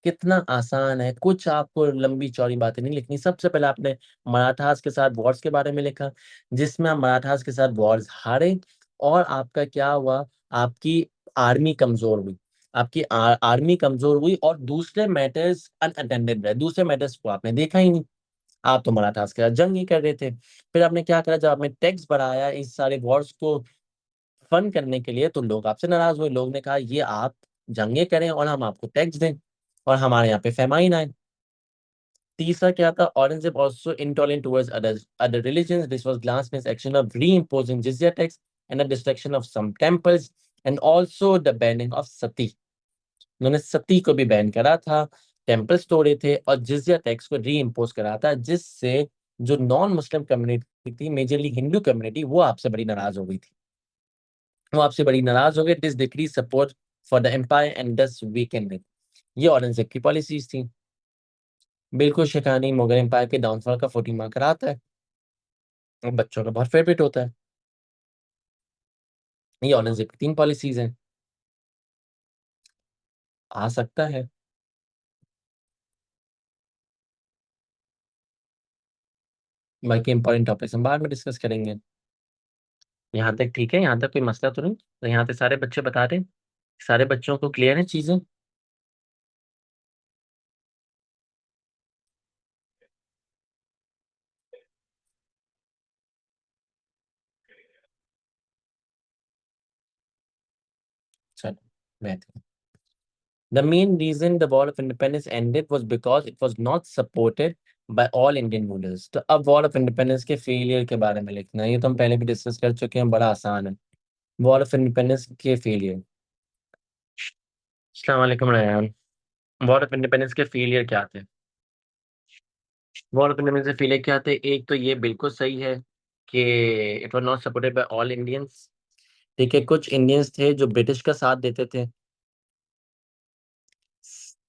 कितना आसान है, कुछ आपको लंबी चौड़ी बातें नहीं लिखनी। सबसे पहले आपने मराठास के साथ वॉर्स के बारे में लिखा, जिसमें आप मराठास के साथ वॉर्स हारे और आपका क्या हुआ, आपकी आर्मी कमजोर हुई। आपकी आर्मी कमजोर हुई और दूसरे मैटर्स अनअटेंडेड रहे। दूसरे मैटर्स को आपने देखा ही नहीं, आप तो मराठास के साथ जंग ही कर रहे थे। फिर आपने क्या करा, जब आपने टैक्स बढ़ाया इस सारे वॉर्स को फंड करने के लिए, तो लोग आपसे नाराज हुए। लोग ने कहा ये आप जंगे करें और हम आपको टैक्स दें और हमारे यहाँ पे फेमाइन आए। तीसरा क्या था, Aurangzeb also intolerant towards other religions. This was Glasney's action of reimposing jizya tax and the destruction of some temples and also the banning of sati. उन्होंने सती को भी बैन करा था, टेम्पल्स तोड़े थे और जिजिया टैक्स को री इम्पोज करा था, जिससे जो नॉन मुस्लिम कम्युनिटी थी, मेजरली हिंदू कम्युनिटी, वो आपसे बड़ी नाराज हो गई थी। वो आपसे बड़ी नाराज हो गए। This decrease support for the empire and thus weakened it. ये औरंगजेब की पॉलिसीज थी। बिल्कुल शिकानी मुगल एम्पायर के डाउनफॉल का 14 मार्कर आता है और बच्चों का बहुत फेवरेट होता है। ये औरंगजेब की 3 पॉलिसीज हैं। आ सकता है। बाकी इंपॉर्टेंट टॉपिक्स हम बाद में डिस्कस करेंगे। यहाँ तक ठीक है, यहाँ तक कोई मसला तो नहीं? तो यहाँ तक सारे बच्चे बता रहे हैं, सारे बच्चों को क्लियर है चीजें? चलो, बेहतर। The main reason the War of Independence ended was because it was not supported by all Indian rulers. तो अब War of Independence के फेलियर के बारे में लिखना है। ये तो हम पहले भी डिस्कस कर चुके हैं, बड़ा आसान है। War of Independence के फेलियर। अस्सलाम वालेकुम रयान। वॉर ऑफ इंडिपेंडेंस के फेलियर क्या थे? वॉर ऑफ इंडिपेंडेंस के फेलियर क्या थे? एक तो ये बिल्कुल सही है कि it was not supported by all Indians. ठीक है, कुछ इंडियंस थे जो ब्रिटिश का साथ देते थे।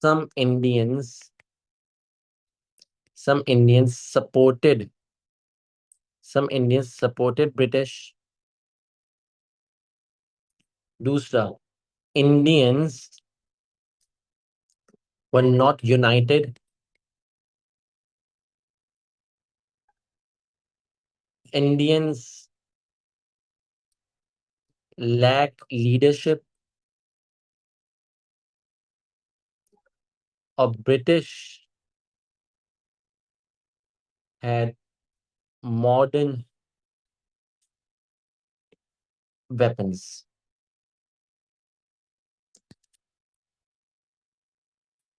Some Indians some Indians supported British. दूसरा, Indians were not united. Indians lack leadership और British had modern weapons.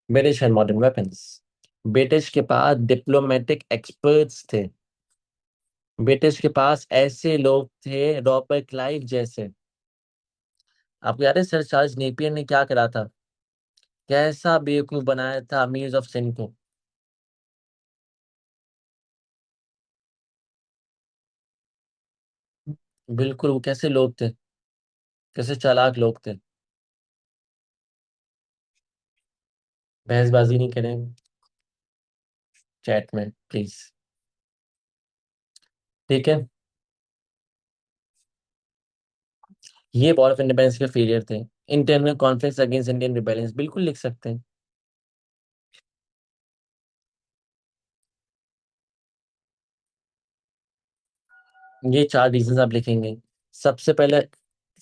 British had modern weapons. British के पास डिप्लोमेटिक एक्सपर्ट्स थे। ब्रिटिश के पास ऐसे लोग थे, रॉबर्ट क्लाइव जैसे। आपको याद है सर चार्ल्स नेपियर ने क्या करा था? कैसा बेवकूफ बनाया था अमीर ऑफ सिंध को। बिल्कुल, वो कैसे लोग थे, कैसे चालाक लोग थे। बहसबाजी नहीं करें चैट में प्लीज। ठीक है। ये वॉर ऑफ इंडिपेंडेंस के फेलियर थे। Internal conflicts against Indian rebellions, बिल्कुल लिख सकते हैं। ये चार रीजंस आप लिखेंगे। सबसे पहले,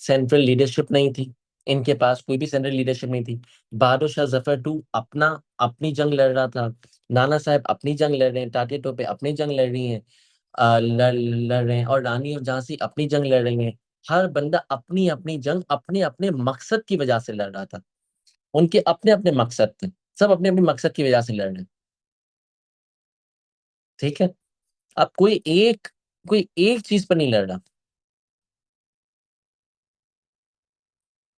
सेंट्रल लीडरशिप नहीं थी, इनके पास कोई भी सेंट्रल लीडरशिप नहीं थी। बहादुर शाह जफर टू अपना अपनी जंग लड़ रहा था, नाना साहब अपनी जंग लड़ रहे हैं, टाटिया टोपे अपनी जंग लड़ रही हैं, लड़ रहे हैं, और रानी और झांसी अपनी जंग लड़ रही हैं। हर बंदा अपनी अपनी जंग अपने अपने मकसद की वजह से लड़ रहा था। उनके अपने अपने मकसद थे, सब अपने अपने मकसद की वजह से लड़ रहे हैं। ठीक है। अब कोई एक चीज पर नहीं लड़ रहा।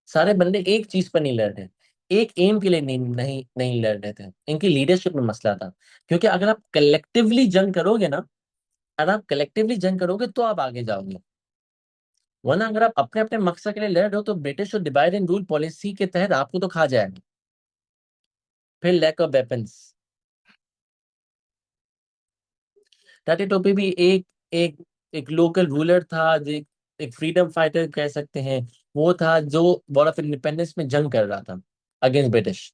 सारे बंदे एक चीज पर नहीं लड़ रहे, एक एम के लिए नहीं लड़ रहे थे। इनकी लीडरशिप में मसला था। क्योंकि अगर आप कलेक्टिवली जंग करोगे ना, अगर आप कलेक्टिवली जंग करोगे तो आप आगे जाओगे। वरना अगर आप अपने अपने मकसद के लिए लड़ रहे हो तो ब्रिटिश और डिवाइड एंड रूल पॉलिसी के तहत आपको तो खा जाएगा। फिर लैक ऑफ वेपन्स। टाटे टोपी भी एक एक लोकल रूलर था, जो एक फ्रीडम फाइटर कह सकते हैं। वो था जो वॉर ऑफ इंडिपेंडेंस में जंग कर रहा था अगेंस्ट ब्रिटिश।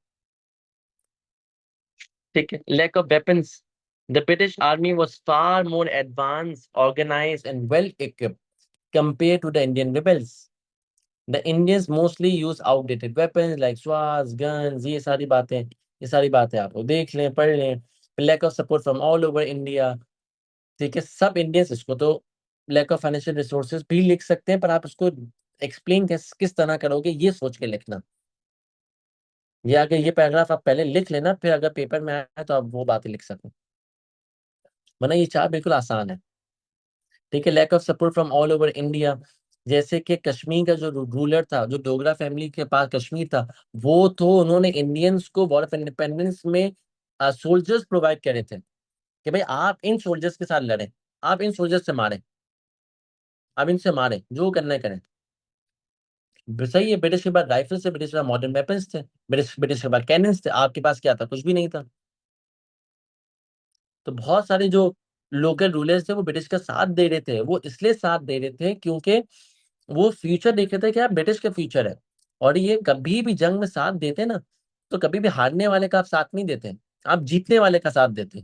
ठीक है। Lack of weapons. The British army was far more advanced, organized and well equipped compared to the Indian rebels. The Indians mostly use outdated weapons like swords, guns, ये सारी बातें आप लोग देख लें, पढ़ लें। Lack of support from all over India. ठीक है, सब इंडियंस, इसको तो लैक ऑफ फाइनेंशियल रिसोर्सेज भी लिख सकते हैं, पर आप उसको एक्सप्लेन किस तरह करोगे ये सोच के लिखना। ये अगर ये पैराग्राफ आप पहले लिख लेना, फिर अगर पेपर में आए तो आप वो बातें लिख सको। वरना ये चार बिल्कुल आसान है। ठीक है। Lack of support from all over India. जैसे कि कश्मीर का जो रूलर था, जो डोगरा फैमिली के पास कश्मीर था, वो तो उन्होंने इंडियंस को वॉर ऑफ इंडिपेंडेंस में सोल्जर्स प्रोवाइड करे थे कि भाई आप इन सोल्जर्स के साथ लड़े, आप इन सोल्जर्स से मारे, आप इनसे मारे, जो करना है करें। सही है। ब्रिटिश के बाद राइफल्स थे, ब्रिटिश के बाद मॉडर्न वेपन्स थे, ब्रिटिश के बाद कैनन्स थे। आपके पास क्या था? कुछ भी नहीं था। तो बहुत सारे जो लोकल रूलर्स थे वो ब्रिटिश का साथ दे रहे थे। वो इसलिए साथ दे रहे थे क्योंकि वो फ्यूचर देख रहे थे कि यार ब्रिटिश का फ्यूचर है। और ये कभी भी जंग में साथ देते ना, तो कभी भी हारने वाले का आप साथ नहीं देते, आप जीतने वाले का साथ देते।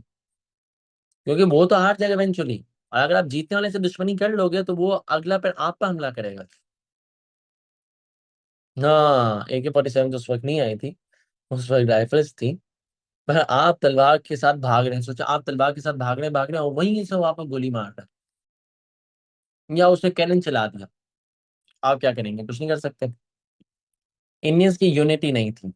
क्योंकि वो तो हार जाएगा इवेंचुअली, और अगर आप जीतने वाले से दुश्मनी कर लोगे तो वो अगला फिर आप पर हमला करेगा। हाँ, AK-47 तो उस वक्त नहीं आई थी, उस वक्त राइफल्स थी। पर आप तलवार के साथ भाग रहे हैं, सोचा आप तलवार के साथ भाग रहे हैं और वहीं से वो आपको गोली मार रहा है, या उसने कैनन चला दिया, आप क्या करेंगे? कुछ नहीं कर सकते। इंडियंस की यूनिटी नहीं थी।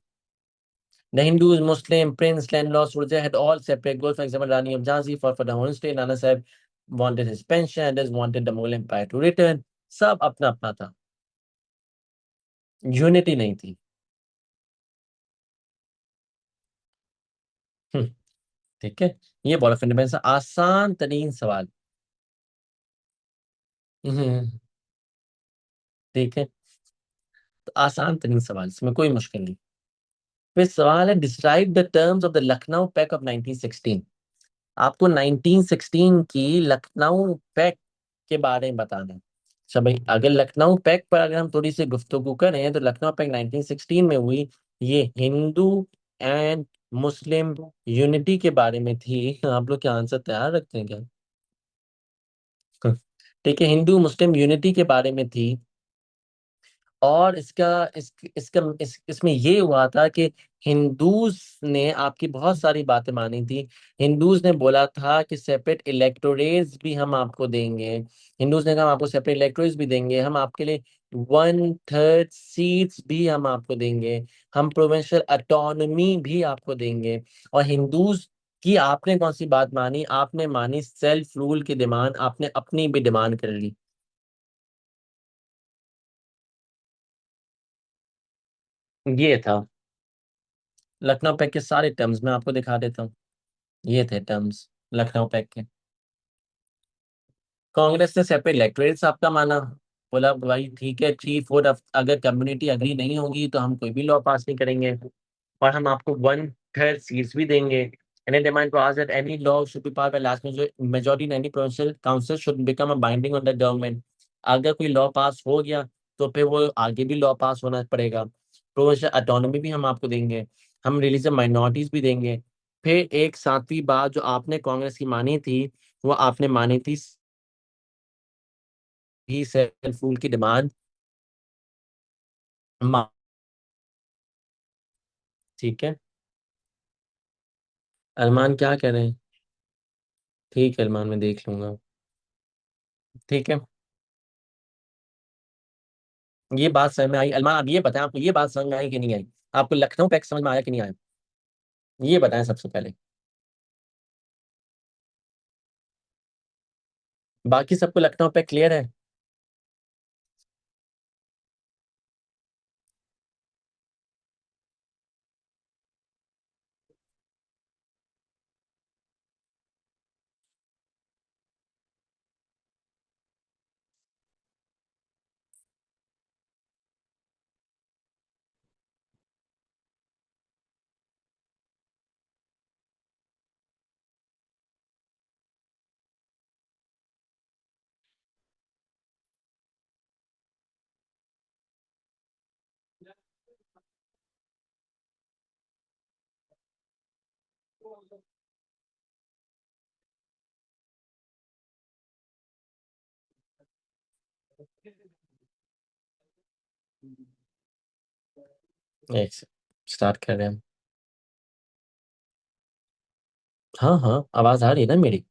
The Hindus, Muslim, Prince, landlord, soldier had all separate goals. For example, Rani of Jhansi fought for the whole state. Nana Sahib wanted his pension. Others wanted the Mughal Empire to return. सब अपना अपना था, unity नहीं थी। हम्म, ठीक है। ये ball of independence आसान तरीन सवाल। हम्म, ठीक है। तो आसान तरीन सवाल, इसमें कोई मुश्किल नहीं। फिर सवाल है, describe the terms of the Lucknow pact of 1916। आपको 1916 की लखनऊ पैक्ट के बारे में बताना है। अच्छा भाई, अगर लखनऊ पैक्ट पर अगर हम थोड़ी सी गुफ्तगू करें तो लखनऊ पैक्ट 1916 में हुई। ये हिंदू एंड मुस्लिम यूनिटी के बारे में थी। आप लोग क्या आंसर तैयार रखते हैं क्या? ठीक है, हिंदू मुस्लिम यूनिटी के बारे में थी। और इसमें ये हुआ था कि हिंदूज ने आपकी बहुत सारी बातें मानी थी। हिंदूज ने बोला था कि सेपरेट इलेक्टोरेट्स भी हम आपको देंगे। हिंदूज ने कहा हम आपको सेपरेट इलेक्टोरेट्स भी देंगे, हम आपके लिए 1/3 सीट्स भी हम आपको देंगे, हम प्रोविंशियल ऑटोनॉमी भी आपको देंगे। और हिंदूज की आपने कौन सी बात मानी? आपने मानी सेल्फ रूल की डिमांड, आपने अपनी भी डिमांड कर ली। ये था लखनऊ पैक्ट के सारे टर्म्स, मैं आपको दिखा देता हूँ। ये थे टर्म्स लखनऊ पैक्ट के। कांग्रेस ने सेपरेट इलेक्टोरेट्स आपका माना, बोला भाई ठीक है, 3/4 अगर कम्युनिटी अग्री नहीं होगी तो हम कोई भी लॉ पास नहीं करेंगे, और हम आपको 1/3 सीट्स भी देंगे। And then demand was that any law should be passed by last majority in any provincial council should become a binding on the government। अगर कोई लॉ पास हो गया तो फिर वो आगे भी लॉ पास होना पड़ेगा। प्रोविंशियल ऑटोनॉमी भी हम आपको देंगे, हम रिलीजियस माइनॉरिटीज भी देंगे। फिर एक सातवीं बात जो आपने कांग्रेस की मानी थी, वो आपने मानी थी ही सेल्फ रूल की डिमांड। ठीक है। अरमान क्या कह रहे हैं? ठीक है अरमान, मैं देख लूंगा। ठीक है। ये बात समझ में आई अरमान? आप ये बताएं, आपको ये बात समझ में आई कि नहीं आई? आपको लखनऊ पैक्ट समझ में आया कि नहीं आया? ये बताएं सबसे पहले। बाकी सबको लखनऊ पैक्ट क्लियर है? एक स्टार्ट कर रहे हैं। हाँ हाँ, आवाज आ रही है ना मेरी?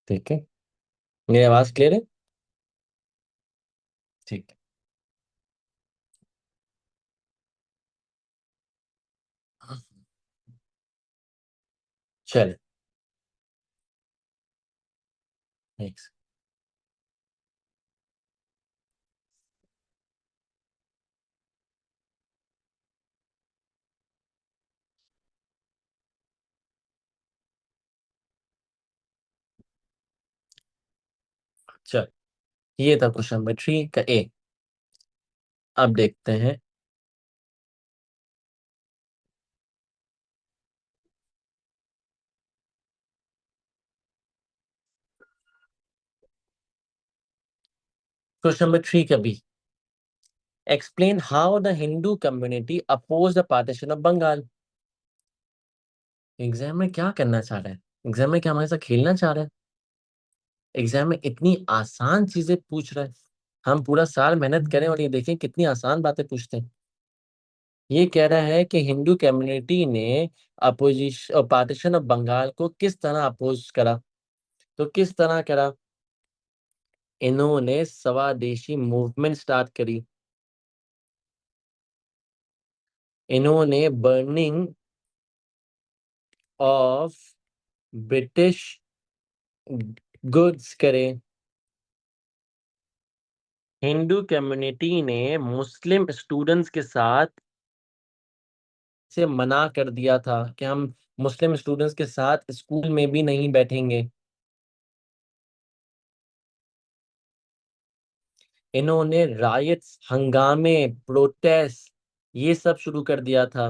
ठीक है। मेरी आवाज क्लियर है? ठीक है। चल। एक चल, ये था क्वेश्चन नंबर 3 का ए। अब देखते हैं। क्वेश्चन नंबर 3 का बी। Explain how the Hindu community oppose the partition of Bengal. Exam में क्या करना चाह रहा है? एग्जाम में क्या हमारे साथ खेलना चाह रहा है? एग्जाम में इतनी आसान चीजें पूछ रहा है। हम पूरा साल मेहनत करें और ये देखें कितनी आसान बातें पूछते हैं। ये कह रहा है कि हिंदू कम्युनिटी ने अपोजिशन पार्टीशन ऑफ बंगाल को किस तरह अपोज करा। तो किस तरह करा? इन्होंने स्वदेशी मूवमेंट स्टार्ट करी। इन्होंने बर्निंग ऑफ ब्रिटिश गुड्स करे। हिंदू कम्युनिटी ने मुस्लिम स्टूडेंट्स के साथ से मना कर दिया था कि हम मुस्लिम स्टूडेंट्स के साथ स्कूल में भी नहीं बैठेंगे। इन्होंने रायट्स, हंगामे, प्रोटेस्ट ये सब शुरू कर दिया था।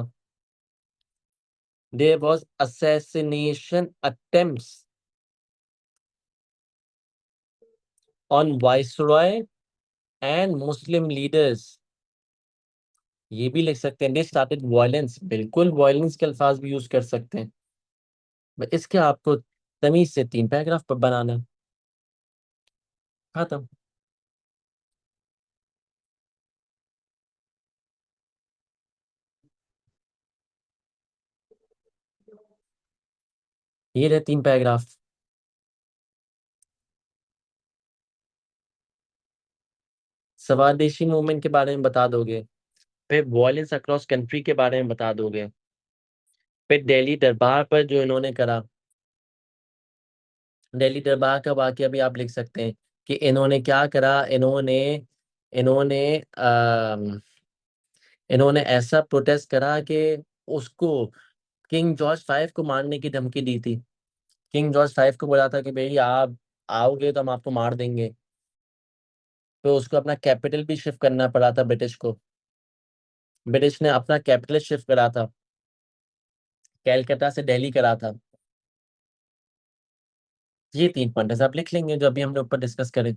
There was assassination attempts on viceroy and Muslim leaders। ये भी लिख सकते हैं। दे स्टार्टेड वायलेंस, बिल्कुल वायलेंस के अल्फाज भी यूज कर सकते हैं। इसके आपको तमीज से 3 पैराग्राफ पर बनाना है। खत्म। ये रहे 3 पैराग्राफ। स्वदेशी मूवमेंट के बारे में बता दोगे, फिर वॉयलेंस अक्रॉस कंट्री के बारे में बता दोगे, फिर दिल्ली दरबार पर जो इन्होंने करा। दिल्ली दरबार का वाकया भी आप लिख सकते हैं कि इन्होंने क्या करा। इन्होंने इन्होंने ऐसा प्रोटेस्ट करा कि उसको किंग जॉर्ज फाइव को मारने की धमकी दी थी। किंग जॉर्ज फाइव को बोला था कि भाई आप आओगे तो हम आपको मार देंगे। तो उसको अपना कैपिटल भी शिफ्ट करना पड़ा था ब्रिटिश को। ब्रिटिश ने अपना कैपिटल शिफ्ट करा था, कैलकाटा से दिल्ली करा था। ये 3 पॉइंटर्स आप लिख लेंगे जो अभी हमने ऊपर डिस्कस करे।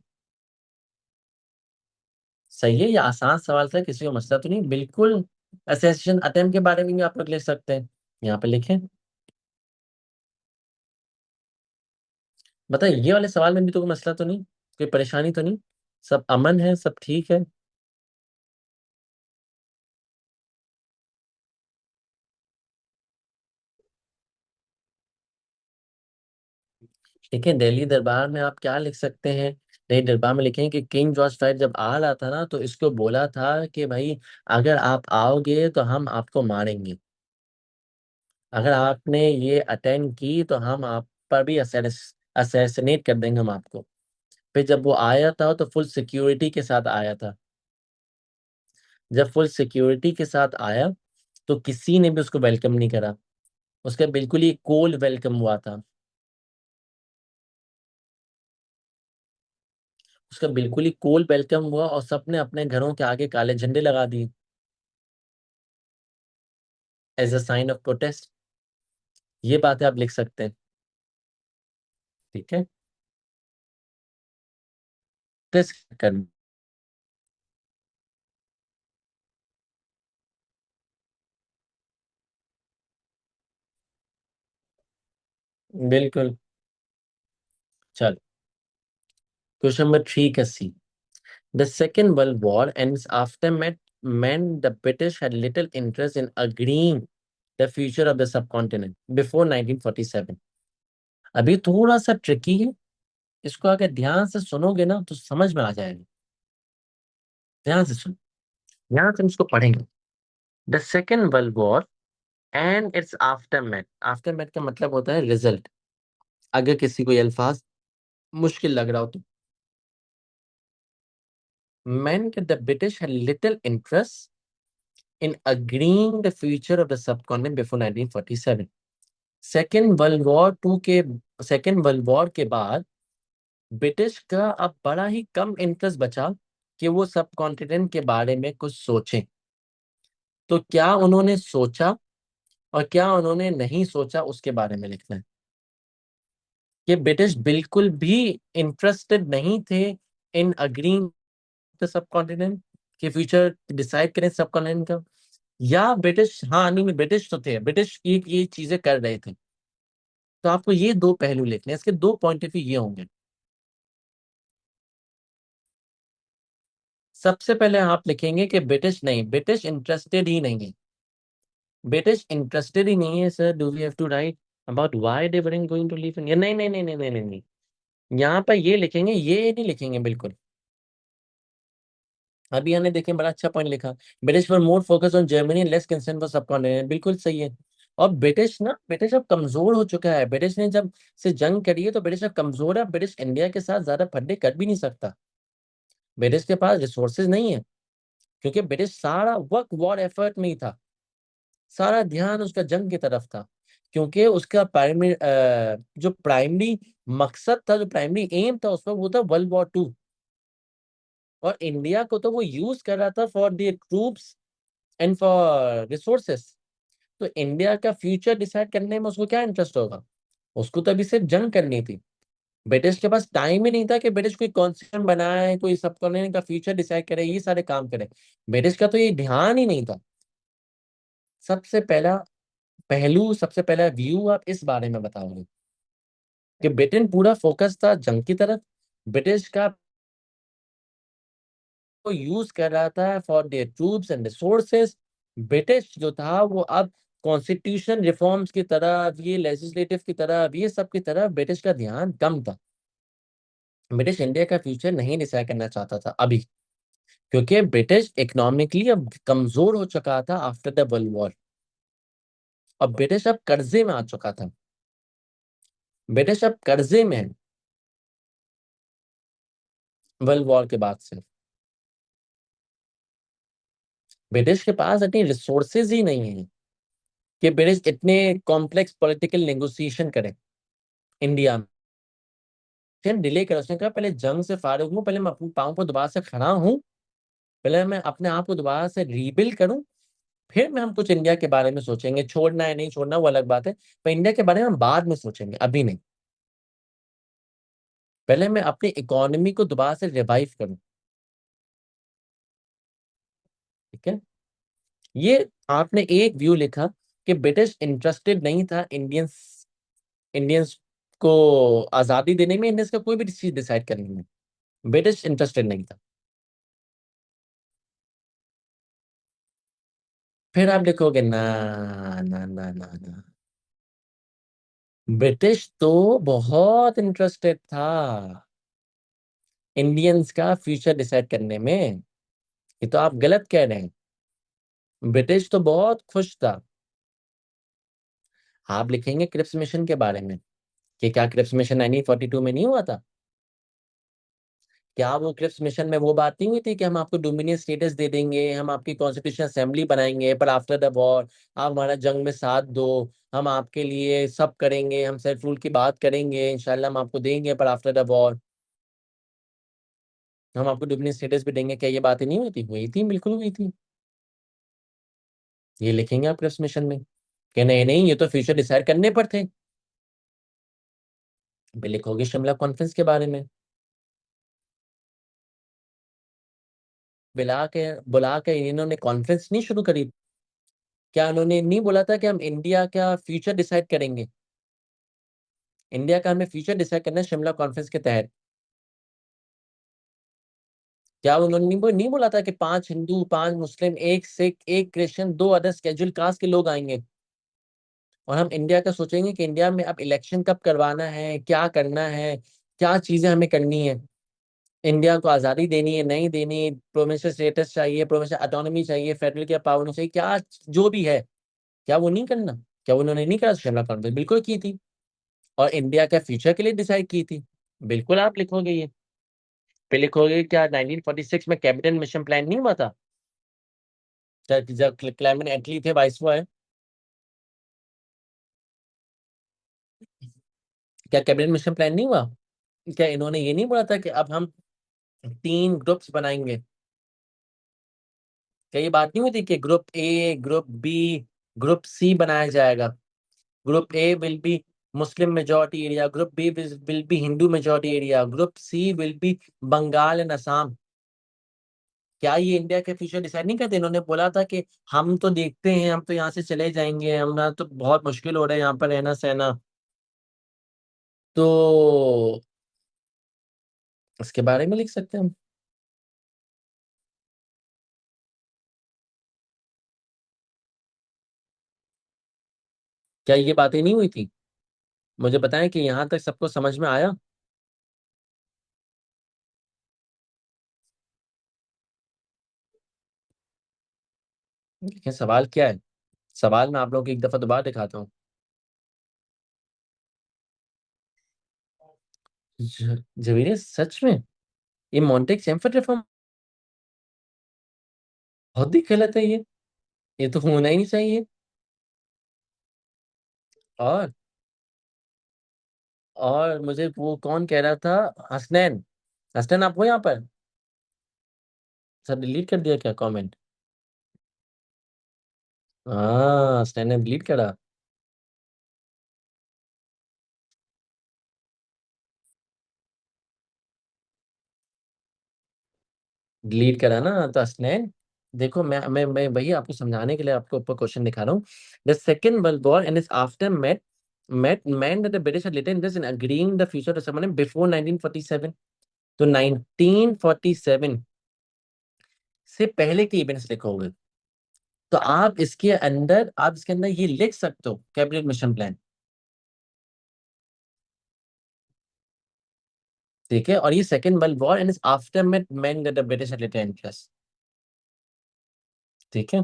सही है, ये आसान सवाल था, किसी को मसला तो नहीं, बिल्कुल। असेसिनेशन अटेम्प्ट के बारे में भी आप लोग लिख सकते हैं, यहाँ पे लिखें। बताइए, ये वाले सवाल में भी तो कोई मसला तो नहीं, कोई परेशानी तो नहीं, सब अमन है, सब ठीक है। देखिए, दिल्ली दरबार में आप क्या लिख सकते हैं, दिल्ली दरबार में लिखें कि किंग जॉर्ज फाइव जब आ रहा था ना, तो इसको बोला था कि भाई अगर आप आओगे तो हम आपको मारेंगे, अगर आपने ये अटेंड की तो हम आप पर भी असैसिनेट कर देंगे हम आपको। फिर जब वो आया था तो फुल सिक्योरिटी के साथ आया था, जब फुल सिक्योरिटी के साथ आया तो किसी ने भी उसको वेलकम नहीं करा, उसका बिल्कुल ही कोल्ड वेलकम हुआ था, उसका बिल्कुल ही कोल्ड वेलकम हुआ और सबने अपने घरों के आगे काले झंडे लगा दिए as a sign of protest. ये बातें आप लिख सकते हैं, ठीक है। प्रेस कर, बिल्कुल। चल, क्वेश्चन नंबर 3 का सी। The Second World War and its aftermath meant the British had little interest in agreeing the future of the subcontinent before 1947। अभी थोड़ा सा ट्रिकी है, इसको अगर ध्यान से सुनोगे ना तो समझ में आ जाएगा। ध्यान से सुन, ध्यान से हम इसको पढ़ेंगे। The second world war and it's aftermath, aftermath का मतलब होता है रिजल्ट, अगर किसी को ये अल्फाज मुश्किल लग रहा हो तो। meant that the British had little interest in agreeing the future of the subcontinent before 1947। Second world war two के सेकेंड वर्ल्ड वॉर के बाद ब्रिटिश का अब बड़ा ही कम इंटरेस्ट बचा कि वो सब कॉन्टिनेंट के बारे में कुछ सोचें। तो क्या उन्होंने सोचा और क्या उन्होंने नहीं सोचा उसके बारे में लिखना है, कि ब्रिटिश बिल्कुल भी इंटरेस्टेड नहीं थे इन अग्रीइंग द सब कॉन्टिनेंट, कि फ्यूचर डिसाइड करें सब कॉन्टिनेंट का, या ब्रिटिश, हाँ नहीं ब्रिटिश तो थे, ब्रिटिश ये चीजें कर रहे थे। तो आपको ये दो पहलू लिखने हैं, इसके दो पॉइंट ऑफ व्यू ये होंगे। सबसे पहले आप लिखेंगे कि ब्रिटिश नहीं, ब्रिटिश इंटरेस्टेड ही नहीं है, ब्रिटिश इंटरेस्टेड ही नहीं है। Sir, do we have to write about why they weren't going to leave India? नहीं नहीं नहीं नहीं नहीं नहीं नहीं, यहाँ पर ये लिखेंगे, ये नहीं लिखेंगे बिल्कुल। अभी हमने देखें बड़ा अच्छा पॉइंट लिखा, British for more focus on Germany less concern for subcontinent, बिल्कुल सही है। और ब्रिटिश ना, ब्रिटिश अब कमजोर हो चुका है, ब्रिटिश ने जब से जंग करी है तो ब्रिटिश अब कमजोर है, ब्रिटिश इंडिया के साथ ज्यादा फड्डे कर भी नहीं सकता, ब्रिटिश के पास रिसोर्सेज नहीं है, क्योंकि ब्रिटिश सारा वक्त वॉर एफर्ट में ही था, सारा ध्यान उसका जंग की तरफ था, क्योंकि उसका प्राइमरी जो प्राइमरी मकसद था, जो प्राइमरी एम था उसका, वो था वर्ल्ड वॉर टू। और इंडिया को तो वो यूज कर रहा था for the troops and for resources. तो इंडिया का फ्यूचर डिसाइड करने में उसको क्या इंटरेस्ट होगा, उसको तो अभी सिर्फ जंग करनी थी। ब्रिटिश के पास टाइम ही नहीं था कि ब्रिटिश कोई कॉन्स्टिट्यूशन बनाए, कोई सबकॉन्टिनेंट का फ्यूचर डिसाइड करे, ये सारे काम करे, ब्रिटिश का तो ये ध्यान ही नहीं था। सबसे पहला पहलू, सबसे पहला व्यू आप इस बारे में बताओगे कि ब्रिटेन पूरा फोकस था जंग की तरफ, ब्रिटिश का को यूज कर रहा था for their troops and resources. British जो था वो अब कॉन्स्टिट्यूशन रिफॉर्म्स की तरफ, ये लेजिस्लेटिव की तरफ, ये सब की तरफ ब्रिटिश का ध्यान कम था। ब्रिटिश इंडिया का फ्यूचर नहीं डिसाइड करना चाहता था अभी, क्योंकि ब्रिटिश इकोनॉमिकली अब कमजोर हो चुका था आफ्टर द वर्ल्ड वॉर, और ब्रिटिश अब कर्जे में आ चुका था, ब्रिटिश अब कर्जे में है वर्ल्ड वॉर के बाद से। ब्रिटिश के पास इतनी रिसोर्सेज ही नहीं है कि ब्रिटिश इतने कॉम्प्लेक्स पॉलिटिकल नेगोशिएशन करे इंडिया में। फिर डिले कर, उसने कहा पहले जंग से फारूक हूँ, पहले मैं अपने पाँव पर दोबारा से खड़ा हूँ, पहले मैं अपने आप को दोबारा से रीबिल्ड करूँ, फिर मैं हम कुछ इंडिया के बारे में सोचेंगे, छोड़ना है नहीं छोड़ना वो अलग बात है, पर इंडिया के बारे में हम बाद में सोचेंगे, अभी नहीं। पहले मैं अपनी इकोनॉमी को दोबारा से रिवाइव करूं। ठीक है। ये आपने एक व्यू लिखा कि ब्रिटिश इंटरेस्टेड नहीं था इंडियंस इंडियंस को आजादी देने में, इंडियंस का कोई भी चीज डिसाइड करने में ब्रिटिश इंटरेस्टेड नहीं था। फिर आप लिखोगे ना, ना ना ना ना, ब्रिटिश तो बहुत इंटरेस्टेड था इंडियंस का फ्यूचर डिसाइड करने में। ये तो आप गलत कह रहे हैं। ब्रिटिश तो बहुत खुश था। आप लिखेंगे क्रिप्स मिशन के बारे में कि क्या क्रिप्स मिशन 1942 में नहीं हुआ था? क्या वो क्रिप्स मिशन में वो बात नहीं हुई थी कि हम आपको डोमिनियन स्टेटस दे देंगे, हम आपकी कॉन्स्टिट्यूशन असेंबली बनाएंगे, पर आफ्टर द वॉर आप हमारा जंग में साथ दो, हम आपके लिए सब करेंगे, हम सेल्फ रूल की बात करेंगे, इंशाल्लाह हम आपको देंगे, पर आफ्टर द वॉर हम आपको डोमिनियन स्टेटस भी देंगे। क्या ये बातें नहीं हुई थी? हुई थी, बिल्कुल हुई थी। ये लिखेंगे आप क्रिप्स मिशन में कि नहीं नहीं, ये तो फ्यूचर डिसाइड करने पर थे। फिर लिखोगे शिमला कॉन्फ्रेंस के बारे में। बुला के इन्होंने कॉन्फ्रेंस नहीं शुरू करी? क्या उन्होंने नहीं बोला था कि हम इंडिया का फ्यूचर डिसाइड करेंगे? इंडिया का हमें फ्यूचर डिसाइड करना है शिमला कॉन्फ्रेंस के तहत। क्या उन्होंने नहीं बोला था कि 5 हिंदू, 5 मुस्लिम, एक सिख, एक क्रिश्चियन, 2 अदर स्केड्यूल कास्ट के लोग आएंगे और हम इंडिया का सोचेंगे कि इंडिया में अब इलेक्शन कब करवाना है, क्या करना है, क्या चीजें हमें करनी है, इंडिया को आजादी देनी है नहीं देनी, प्रोविंशियल स्टेटस चाहिए, प्रोविंशियल ऑटोनॉमी चाहिए, फेडरल की पावर नहीं चाहिए, क्या जो भी है, क्या वो नहीं करना? क्या उन्होंने नहीं करा शिमला कॉन्फ्रेंस? बिल्कुल की थी। और इंडिया के फ्यूचर के लिए डिसाइड की थी। बिल्कुल आप लिखोगे ये। फिर लिखोगे क्या 1946 में कैबिनेट मिशन प्लान नहीं हुआ था? जब क्लेमेंट एटली थे वाइसरॉय, क्या कैबिनेट मिशन प्लान नहीं हुआ? क्या इन्होंने ये नहीं बोला था कि अब हम 3 ग्रुप्स बनाएंगे? क्या ये बात नहीं हुई थी कि group A, group B, group C बनाया जाएगा? Group A will be Muslim majority area, group B will be Hindu majority area, group C will be Bengal and Assam. क्या ये इंडिया के फ्यूचर डिसाइड नहीं करते? इन्होंने बोला था कि हम तो देखते हैं, हम तो यहाँ से चले जाएंगे, हमारा तो बहुत मुश्किल हो रहा है यहाँ पर रहना सहना। तो इसके बारे में लिख सकते हैं हम। क्या ये बातें नहीं हुई थी? मुझे बताएं कि यहाँ तक सबको समझ में आया। लेकिन सवाल क्या है? सवाल मैं आप लोगों को एक दफा दोबारा दिखाता हूँ। जवीर सच में ये मॉन्टेक सैमफर्ड रिफॉर्म बहुत ही गलत है ये तो होना ही नहीं चाहिए। और और मुझे वो कौन कह रहा था? हसनैन। हसनैन आप हो यहाँ पर? सर डिलीट कर दिया क्या कमेंट? हाँ, हसनैन ने डिलीट करा। डिलीट करा ना तो हसनैन। देखो मैं वही आपको समझाने के लिए आपको ऊपर क्वेश्चन दिखा रहा हूँ। The second world war and it's after met meant that the British had later interest in agreeing the future of someone before 1947। तो 1947 से पहले के इवेंट्स लिखोगे तो आप इसके अंदर ये लिख सकते हो कैबिनेट मिशन प्लान। ठीक है। और ये second world war and it's after meant that the British had later interest। ठीक है।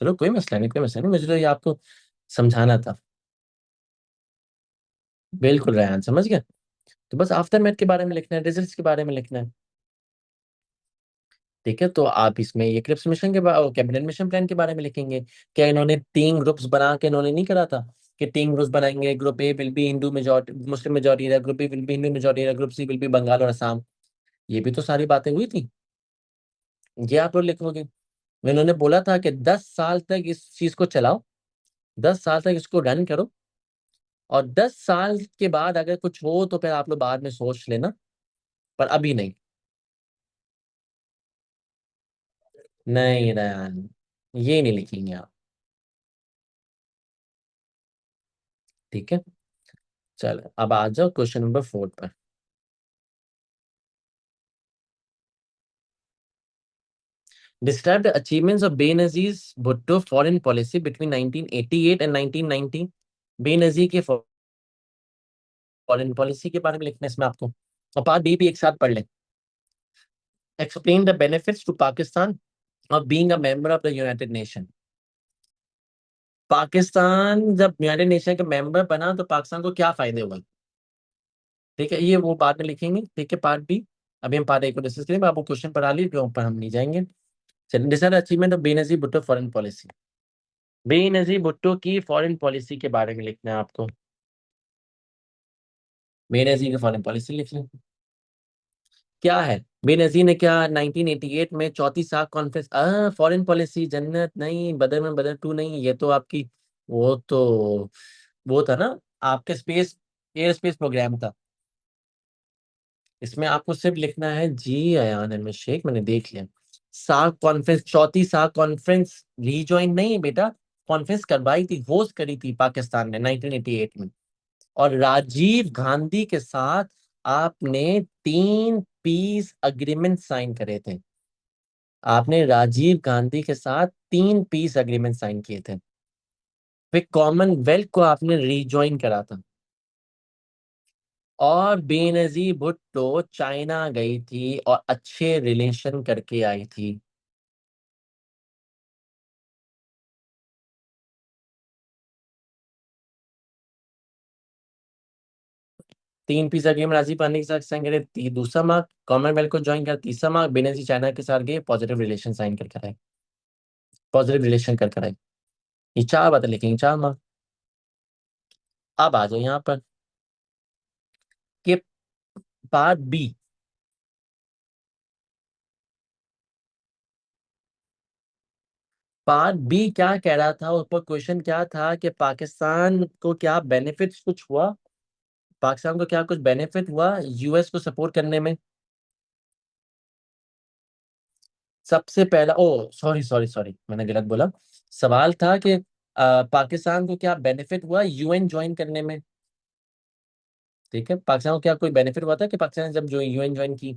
चलो कोई मसला नहीं, कोई मसला नहीं, मुझे तो ये आपको समझाना था। बिल्कुल रेहान समझ गया। तो बस आफ्टर मैथ के बारे में लिखना है, रिजल्ट्स के बारे में लिखना है। ठीक है। तो आप इसमें ये क्रिप्स मिशन के कैबिनेट मिशन प्लान के बारे में लिखेंगे। क्या इन्होंने 3 ग्रुप्स बना के इन्होंने नहीं करा था कि 3 ग्रुप्स बनाएंगे, group A will be Hindu majority Muslim majority area, group B will be Hindu majority area, group C will be Bengal और असम। ये भी तो सारी बातें हुई थी। ये आप लोग लिखोगे। इन्होंने बोला था कि 10 साल तक इस चीज को चलाओ, 10 साल तक इसको रन करो, और 10 साल के बाद अगर कुछ हो तो फिर आप लोग बाद में सोच लेना, पर अभी नहीं। नहीं रयान, ये नहीं लिखेंगे आप। ठीक है, चलो अब आ जाओ क्वेश्चन नंबर 4 पर। Describe the achievements of Benazir Bhutto foreign policy between 1988 and 1990। Benazir के फॉरेन पॉलिसी के बारे में लिखना है इसमें आपको, और पार्ट बी भी एक साथ पढ़ लें। Explain the benefits to Pakistan of being a member of the United Nation. Pakistan जब यूनाइटेड नेशन का मेंबर बना तो पाकिस्तान को क्या फायदे हुए। ठीक है, ये वो बाद में लिखेंगे। ठीक है, पार्ट बी। अभी हम पार्ट ए को डिस्कस करेंगे, आपको क्वेश्चन पढ़ा ली के ऊपर हम नहीं जाएंगे। चलिए, decide achievement of Benazir Bhutto foreign policy. Benazir Bhutto की फॉरेन पॉलिसी के बारे में लिखना है आपको। बेनजीर की फॉरेन पॉलिसी लिख लें। क्या है बेनजीर ने क्या 1988 में चौथी साख कॉन्फ्रेंस, फॉरेन पॉलिसी जन्नत नहीं, बदर में बदर टू नहीं, ये तो आपकी वो तो वो था ना, आपके स्पेस एयर स्पेस प्रोग्राम था। इसमें आपको सिर्फ लिखना है जी अयान अहमद शेख, मैंने देख लिया। साख कॉन्फ्रेंस, चौथी साख कॉन्फ्रेंस रीजॉइन नहीं बेटा, कॉन्फ्रेंस करवाई थी, होस्ट करी थी पाकिस्तान ने 1988 में। और राजीव गांधी के साथ आपने 3 पीस अग्रीमेंट साइन करे थे। आपने राजीव गांधी के साथ 3 पीस अग्रीमेंट साइन किए थे। फिर कॉमनवेल्थ को आपने रीजॉइन करा था। और बेनजीर भुट्टो चाइना गई थी और अच्छे रिलेशन करके आई थी। 3 पीस अगेन राजीव गांधी के साथ साइन करे, दूसरा मार्क कॉमनवेल्थ को ज्वाइन कर, तीसरा मार्क बेनजीर चाइना के साथ गए, पॉजिटिव रिलेशन साइन कर आए, पॉजिटिव रिलेशन कर आए। ये 4 बातें लिखेंगे, 4 मार्क। अब आ जाओ यहाँ पर कि पार्ट बी। पार्ट बी क्या कह रहा था, ऊपर क्वेश्चन क्या था कि पाकिस्तान को क्या बेनिफिट्स कुछ हुआ, पाकिस्तान को क्या कुछ बेनिफिट हुआ यूएस को सपोर्ट करने में। सबसे पहला, ओ सॉरी सॉरी सॉरी, मैंने गलत बोला। सवाल था कि पाकिस्तान को क्या बेनिफिट हुआ यूएन ज्वाइन करने में। ठीक है, पाकिस्तान को क्या कोई बेनिफिट हुआ था कि पाकिस्तान ने जब जो यूएन ज्वाइन की।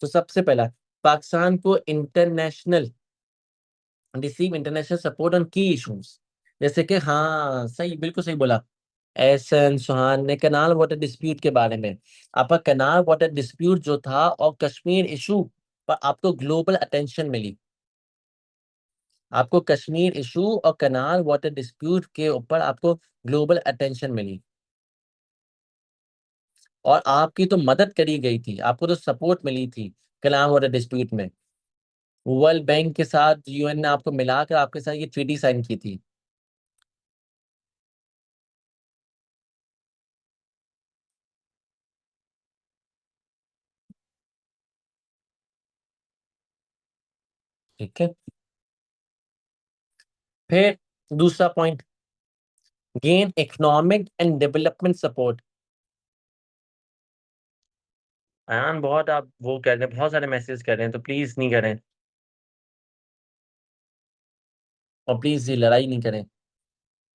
तो सबसे पहला, पाकिस्तान को international receive international support on की इशूज। जैसे कि हाँ सही, बिल्कुल सही बोला एहसन सुहान ने, कनाल वाटर डिस्प्यूट के बारे में। आपका कनाल वाटर डिस्प्यूट जो था और कश्मीर इशू पर आपको ग्लोबल अटेंशन मिली। आपको कश्मीर इशू और कनाल वाटर डिस्प्यूट के ऊपर आपको ग्लोबल अटेंशन मिली, और आपकी तो मदद करी गई थी, आपको तो सपोर्ट मिली थी कनाल वाटर डिस्प्यूट में। वर्ल्ड बैंक के साथ यूएन ने आपको मिलाकर आपके साथ ये ट्रीटी साइन की थी। ठीक है, फिर दूसरा point, gain economic and development support. आयान बहुत आप वो कर रहे हैं, बहुत सारे मैसेज कर रहे हैं, तो प्लीज नहीं करें, और प्लीज ये लड़ाई नहीं करें,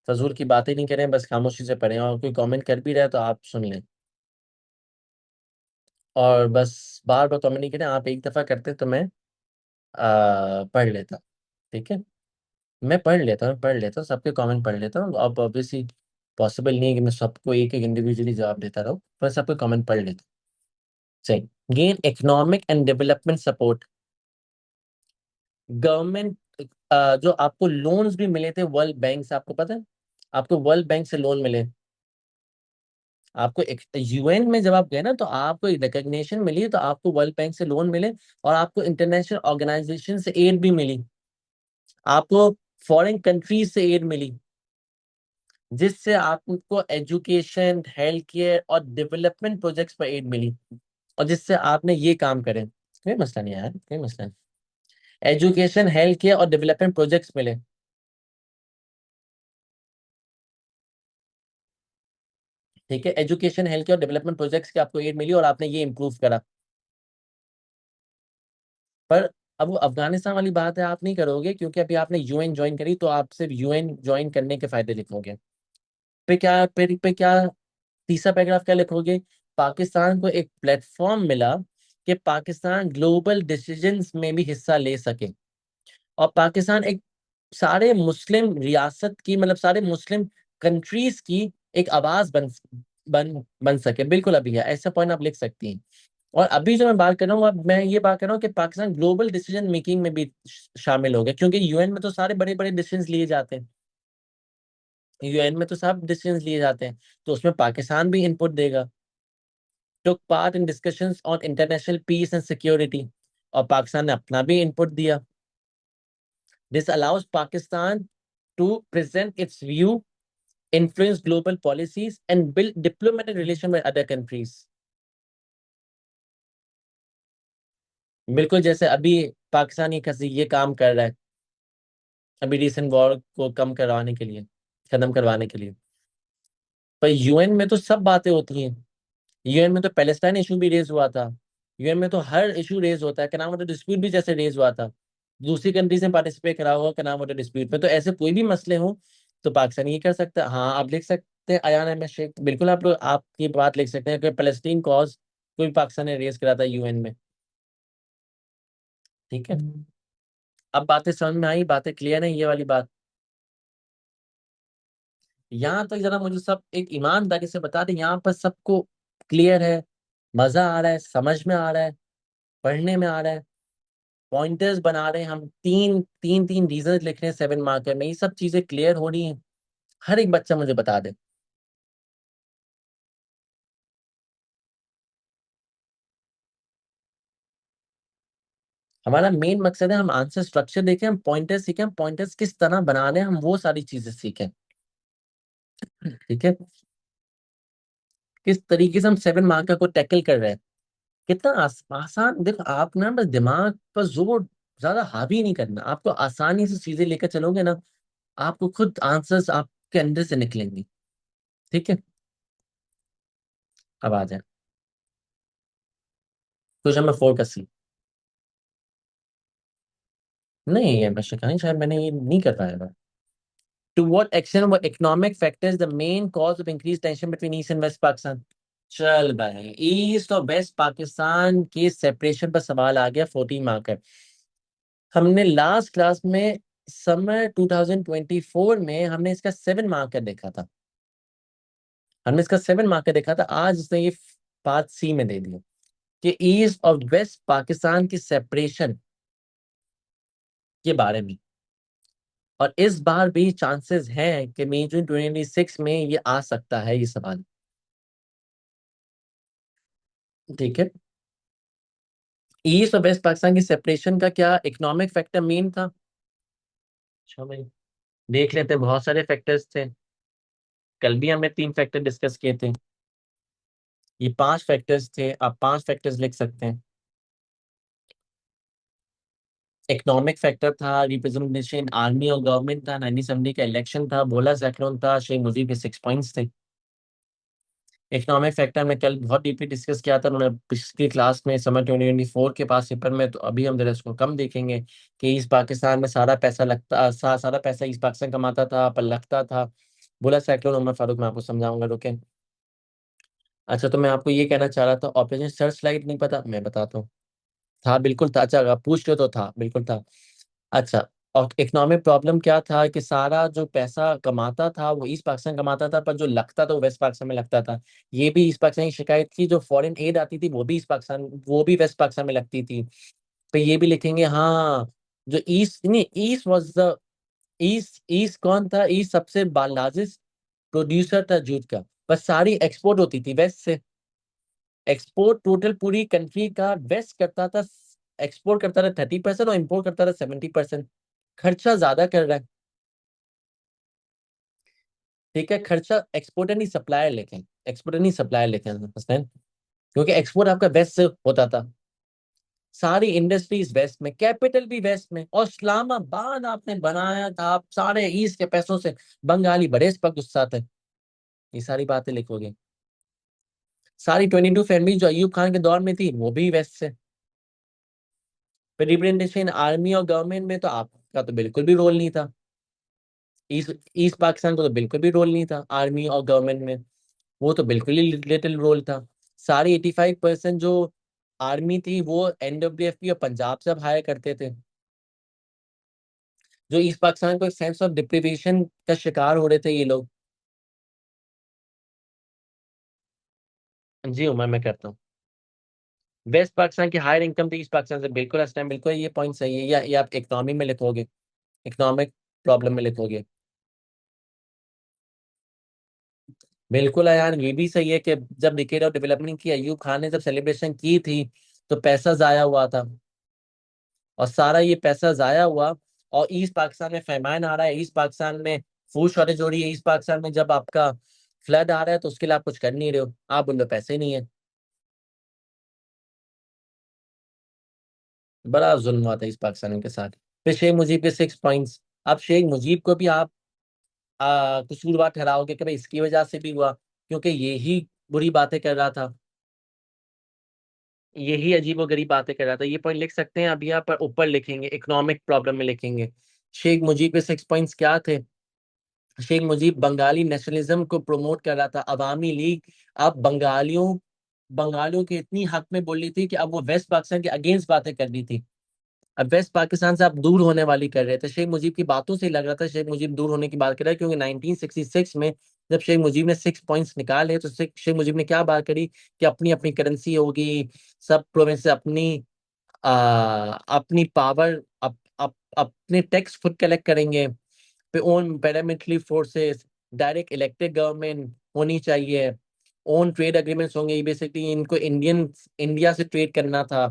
फजूल की बातें नहीं करें, बस खामोशी से पढ़ें, और कोई कमेंट कर भी रहा है तो आप सुन लें, और बस बार बार कमेंट नहीं करें। आप एक दफा करते तो मैं पढ़ लेता। ठीक है, मैं पढ़ लेता हूँ सबके कमेंट पढ़ लेता हूँ। अब ऑब्वियसली पॉसिबल नहीं है कि मैं सबको एक एक इंडिविजुअली जवाब देता रहूँ, पर सबके कमेंट पढ़ लेता हूँ। सही, gain economic and development support. Government, जो आपको लोन्स भी मिले थे वर्ल्ड बैंक से, आपको पता है, आपको वर्ल्ड बैंक से लोन मिले। आपको यूएन में जब आप गए ना तो आपको रिकग्निशन मिली, तो आपको वर्ल्ड बैंक से लोन मिले, और आपको इंटरनेशनल ऑर्गेनाइजेशन से एड भी मिली, आपको फॉरेन कंट्रीज से एड मिली, जिससे आपको एजुकेशन, हेल्थ केयर और डेवलपमेंट प्रोजेक्ट्स पर एड मिली, और जिससे आपने ये काम करे। कोई मसला नहीं है यार, कोई मसला नहीं। एजुकेशन, हेल्थ केयर और डेवलपमेंट प्रोजेक्ट्स मिले। ठीक है, एजुकेशन, हेल्थ केयर और डेवलपमेंट प्रोजेक्ट्स की आपको एड मिली और आपने ये इंप्रूव करा। पर अब वो अफगानिस्तान वाली बात है, आप नहीं करोगे क्योंकि अभी आपने यूएन ज्वाइन करी, तो आप सिर्फ यूएन ज्वाइन करने के फायदे लिखोगे। पे क्या तीसरा पैराग्राफ क्या लिखोगे? पाकिस्तान को एक प्लेटफॉर्म मिला कि पाकिस्तान ग्लोबल डिसीजंस में भी हिस्सा ले सके, और पाकिस्तान एक सारे मुस्लिम रियासत की, मतलब सारे मुस्लिम कंट्रीज की एक आवाज बन सके। बिल्कुल अभी है, ऐसा पॉइंट आप लिख सकती हैं। और अभी जो मैं बात कर रहा हूँ, अब मैं ये बात कर रहा हूँ कि पाकिस्तान ग्लोबल डिसीजन मेकिंग में भी शामिल हो गया, क्योंकि यूएन में तो सारे बड़े बड़े डिसीजन लिए जाते हैं। यूएन में तो सब डिसीजन लिए जाते हैं, तो उसमें पाकिस्तान भी इनपुट देगा। Took part in discussions on international peace and security, और पाकिस्तान ने अपना भी इनपुट दिया। This allows Pakistan to present its view, influence global policies and build diplomatic relation with other countries। बिल्कुल जैसे अभी पाकिस्तान ये काम कर रहा है, अभी रिसेंट वॉर को कम करवाने के लिए, खत्म करवाने के लिए। पर यूएन में तो सब बातें होती हैं। यूएन में तो पैलेस्टाइन इशू भी रेज हुआ था। यूएन में तो हर इशू रेज होता है, क्या नाम होता है, डिस्प्यूट भी जैसे रेज हुआ था, दूसरी कंट्रीज ने पार्टिसिपेट करा हुआ, क्या नाम होता है, डिस्प्यूट में। तो ऐसे कोई भी मसले हो तो पाकिस्तान ये कर सकता है। हाँ, आप लिख सकते हैं अयान अहमद शेख, बिल्कुल आप लोग आपकी बात लिख सकते हैं कि पैलेस्टीन कॉज कोई पाकिस्तान ने रेज करा था यूएन में। ठीक है, अब बातें समझ में आई, बातें क्लियर है, ये वाली बात। यहाँ तक जरा मुझे सब एक ईमानदारी से बता दें, यहाँ पर सबको क्लियर है, मजा आ रहा है, समझ में आ रहा है, पढ़ने में आ रहा है, पॉइंटर्स बना रहे हैं हम, तीन तीन तीन रीजन लिख रहे हैं 7 मार्कर में, ये सब चीजें क्लियर हो रही हैं। हर एक बच्चा मुझे बता दे। हमारा मेन मकसद है हम आंसर स्ट्रक्चर देखें, हम पॉइंटर्स सीखें, हम पॉइंटर्स किस तरह बना रहे हैं, हम वो सारी चीजें सीखें। ठीक है, किस तरीके से हम 7 मार्कर को टैकल कर रहे हैं। कितना आसान, देखो आप ना बस दिमाग पर जोर ज्यादा हावी नहीं करना, आपको आसानी से चीजें लेकर चलोगे ना, आपको खुद आंसर्स आपके अंदर से निकलेंगे। ठीक है, अब आ जाए क्वेश्चन नंबर 4 का सी। नहीं, ये मैं शिकायत नहीं, शायद मैंने ये नहीं कर पाया था। To what extent were economic factors the main cause of increase tension between east and west Pakistan? चल भाई, ईस्ट और वेस्ट पाकिस्तान के सेपरेशन पर सवाल आ गया, 14 मार्कर। हमने लास्ट क्लास में समर 2024 में हमने इसका 7 मार्कर देखा था। हमने इसका 7 मार्कर देखा था, आज इसने ये पार्ट सी में दे दिया कि ईस्ट और वेस्ट पाकिस्तान की सेपरेशन के बारे में। और इस बार भी चांसेस हैं कि मई जून 2026 में ये आ सकता है, ये सवाल। ठीक है, ईस्ट और वेस्ट पाकिस्तान की सेपरेशन का क्या इकोनॉमिक फैक्टर मेन था? अच्छा भाई, देख लेते हैं, बहुत सारे फैक्टर्स थे। कल भी हमने 3 फैक्टर डिस्कस किए थे, ये 5 फैक्टर्स थे, आप 5 फैक्टर्स लिख सकते हैं। इकोनॉमिक फैक्टर था, रिप्रेजेंटेशन आर्मी और गवर्नमेंट था, 1970 का इलेक्शन था, बोला जैकलोन था, शेख मुजीब के 6 पॉइंट्स थे। इकोनॉमिक फैक्टर में कल बहुत डीपली डिस्कस किया था उन्होंने पिछली क्लास में, समर 2024 के पास पेपर में, तो अभी हम जरा इसको कम देखेंगे कि ईस्ट पाकिस्तान में सारा पैसा लगता, सारा पैसा ईस्ट पाकिस्तान कमाता था पर लगता था। बोला साइक्लोन उमर फारूक, मैं आपको समझाऊंगा, रुके। अच्छा, तो मैं आपको ये कहना चाह रहा था, ऑपरेशन सर्च लाइट नहीं पता, मैं बताता हूँ। था, बिल्कुल था। अच्छा, आप पूछ रहे हो तो था, बिल्कुल था। अच्छा, और इकोनॉमिक प्रॉब्लम क्या था कि सारा जो पैसा कमाता था वो ईस्ट पाकिस्तान कमाता था, पर जो लगता था वो वेस्ट पाकिस्तान में लगता था। ये भी ईस्ट पाकिस्तान की शिकायत थी, जो फॉरेन एड आती थी वो भी ईस्ट पाकिस्तान, वो भी वेस्ट पाकिस्तान में लगती थी। तो ये भी लिखेंगे, हाँ। जो ईस्ट नहीं, east was the, east east कौन था, ईस्ट सबसे लार्जेस्ट प्रोड्यूसर था जूट का, पर सारी एक्सपोर्ट होती थी वेस्ट से। एक्सपोर्ट टोटल पूरी कंट्री का वेस्ट करता था, एक्सपोर्ट करता था 30% और इम्पोर्ट करता था 70%। खर्चा ज्यादा कर रहा है। ठीक है, खर्चा एक्सपोर्टर नहीं सप्लायर लेते हैं, एक्सपोर्टर नहीं सप्लायर लेते हैं हसन, क्योंकि एक्सपोर्ट आपका वेस्ट से होता था। सारी इंडस्ट्रीज वेस्ट में, कैपिटल भी वेस्ट में, और इस्लामाबाद आपने बनाया था, आप सारे ईस्ट के पैसों से। बंगाली बड़े इस पर गुस्सा थे। ये सारी बातें लिखोगे। सारी 22 फैमिली जो अयूब खान के दौर में थी वो भी वेस्ट से। फिर रिप्रेजेंटेशन आर्मी और गवर्नमेंट में तो आपका तो बिल्कुल भी रोल नहीं था। ईस्ट ईस्ट पाकिस्तान को तो बिल्कुल भी रोल नहीं था आर्मी और गवर्नमेंट में। वो तो बिल्कुल ही लिटिल रोल था। सारी 85% जो आर्मी थी वो NWFP और पंजाब से अब हायर करते थे। जो ईस्ट पाकिस्तान को एक सेंस ऑफ डिप्रिवेशन का शिकार हो रहे थे ये लोग। जी उमर, मैं करता हूँ। वेस्ट पाकिस्तान की हायर इनकम थी ईस्ट पाकिस्तान से, बिल्कुल इस टाइम बिल्कुल ये पॉइंट सही है। या ये आप इकोनॉमी में लिखोगे, इकोनॉमिक प्रॉब्लम में लिखोगे। बिल्कुल है यार, ये भी सही है कि जब डिकेड ऑफ डेवलपमेंट की अयूब खान ने जब सेलिब्रेशन की थी तो पैसा जाया हुआ था, और सारा ये पैसा जाया हुआ। और ईस्ट पाकिस्तान में फैमान आ रहा है, ईस्ट पाकिस्तान में फूड शॉर्टेज हो रही है, ईस्ट पाकिस्तान में जब आपका फ्लड आ रहा है तो उसके लिए आप कुछ कर नहीं रहे हो, आप बोल रहे हो पैसे नहीं है। बड़ा जुल्म हुआ था ईस्ट पाकिस्तान के साथ। फिर शेख मुजीब के 6 पॉइंट्स। अब शेख मुजीब को भी आप कसूरवार ठहराओगे कि भाई इसकी वजह से भी हुआ, क्योंकि यही बुरी बातें कर रहा था, यही अजीब और गरीब बातें कर रहा था। ये पॉइंट लिख सकते हैं, अभी यहाँ पर ऊपर लिखेंगे इकोनॉमिक प्रॉब्लम में लिखेंगे। शेख मुजीब के 6 पॉइंट्स क्या थे? शेख मुजीब बंगाली नेशनलिज्म को प्रमोट कर रहा था, अवामी लीग। अब बंगालियों बंगालियों की इतनी हक में बोली थी कि अब वो वेस्ट पाकिस्तान के अगेंस्ट बातें कर रही थी। अब वेस्ट पाकिस्तान से आप दूर होने वाली कर रहे थे। शेख मुजीब की बातों से ही लग रहा था शेख मुजीब दूर होने की बात कर रहा है, क्योंकि 1966 में जब शेख मुजीब ने 6 पॉइंट्स निकाले तो शेख मुजीब ने क्या बात करी कि अपनी अपनी करेंसी होगी, सब प्रोविंस अपनी अपनी पावर अपने टैक्स खुद कलेक्ट करेंगे, पे own paramilitary forces, direct elected government होनी चाहिए, ओन ट्रेड एग्रीमेंट्स होंगे। ये बेसिकली इनको इंडिया से ट्रेड करना था।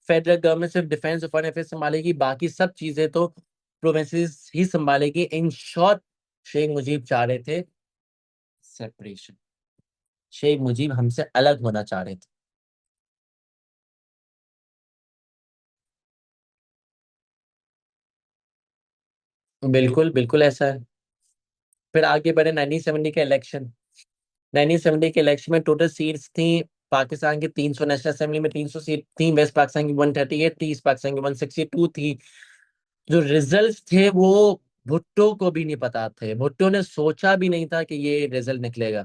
फेडरल गवर्नमेंट सिर्फ डिफेंस और फॉरेन अफेयर्स संभालेगी, बाकी सब चीजें तो प्रोविंसेस ही संभालेगी। इन शॉर्ट, शेख मुजीब चाह रहे थे सेपरेशन। शेख मुजीब हमसे अलग होना चाह रहे थे। बिल्कुल बिल्कुल ऐसा है। फिर आगे बढ़े 1970 के इलेक्शन। 1970 के इलेक्शन में टोटल सीट्स थी पाकिस्तान की 300, नेशनल असेंबली में 300 सीट थी, वेस्ट पाकिस्तान की 138 थी, ईस्ट पाकिस्तान की 162 थी। जो रिजल्ट थे वो भुट्टो को भी नहीं पता थे, भुट्टो ने सोचा भी नहीं था कि ये रिजल्ट निकलेगा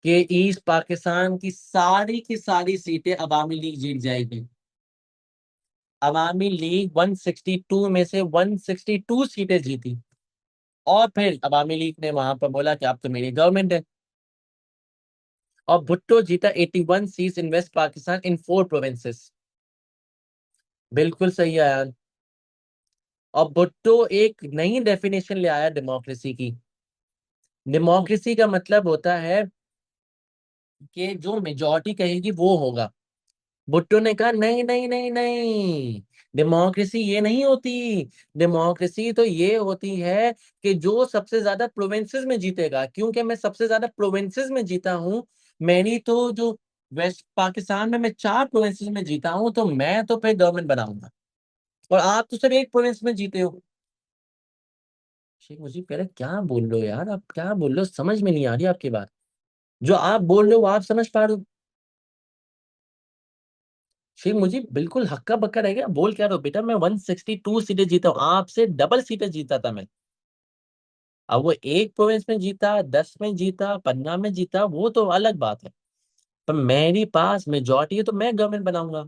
कि ईस्ट पाकिस्तान की सारी सीटें अवामी लीग जीत जाएगी। अवामी लीग 162 में से 162 सीटें जीती। और फिर अवामी लीग ने वहां पर बोला कि अब तो मेरी गवर्नमेंट है। और भुट्टो जीता 81 seats in west Pakistan in 4 provinces. बिल्कुल सही है यार। और भुट्टो एक नई डेफिनेशन ले आया डेमोक्रेसी की। डेमोक्रेसी का मतलब होता है कि जो मेजोरिटी कहेगी वो होगा। भुट्टो ने कहा नहीं नहीं नहीं नहीं, डेमोक्रेसी ये नहीं होती। डेमोक्रेसी तो ये होती है कि जो सबसे ज्यादा प्रोविंसेस में जीतेगा, क्योंकि मैं सबसे ज्यादा प्रोविंसेस में जीता हूँ। मेरी तो जो वेस्ट पाकिस्तान में मैं 4 प्रोविंसेस में जीता हूँ, तो मैं तो फिर गवर्नमेंट बनाऊंगा। और आप तो सिर्फ एक प्रोविंस में जीते हो। शेख मुजीब कह रहे क्या बोल रहे हो यार, आप क्या बोल रहे हो, समझ में नहीं आ रही आपकी बात। जो आप बोल रहे हो वो आप समझ पा रहे हो। शेख मुजीब बिल्कुल हक्का बक्का रह गया, बोल क्या रहे हो बेटा, मैं 162 सीटें जीता हूँ, आपसे डबल सीटें जीता था मैं। अब वो एक प्रोविंस में जीता, 10 में जीता, 15 में जीता, वो तो अलग बात है। पर मेरी पास मेजोरिटी है तो मैं गवर्नमेंट बनाऊंगा।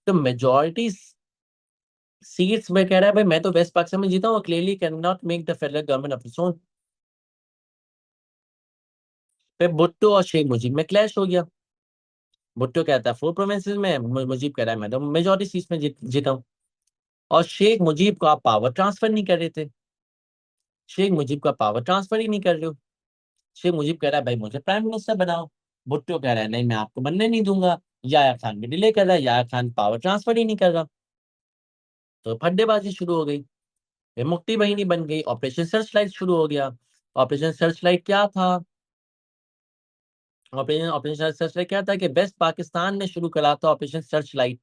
तो मेजोरिटी सीट्स में कह रहा है भाई मैं तो वेस्ट पाकिस्तान में जीता हूँ, clearly can not make the federal government of its own. फिर भुट्टो और शेख मुजीब में क्लैश हो गया। भुट्टो कहता है 4 प्रोविंसेस में, मुजीब कह रहा है मैं तो मेजोरिटी सीट्स में जीता हूँ। और शेख मुजीब को आप पावर ट्रांसफर नहीं कर रहे थे। शेख मुजीब का पावर ट्रांसफर ही नहीं कर रहे हो। शेख मुजीब कह रहा है भाई मुझे प्राइम मिनिस्टर बनाओ। भुट्टो कह रहा है नहीं मैं आपको बनने नहीं दूंगा। याया खान भी डिले कर रहा है, याया खान पावर ट्रांसफर ही नहीं कर रहा। तो फड्डेबाजी शुरू हो गई। फिर मुक्ति बहिनी बन गई, ऑपरेशन सर्च लाइट शुरू हो गया। ऑपरेशन सर्च लाइट क्या था? ऑपरेशन सर्च लाइट क्या था कि वेस्ट पाकिस्तान ने शुरू करा था ऑपरेशन सर्च लाइट।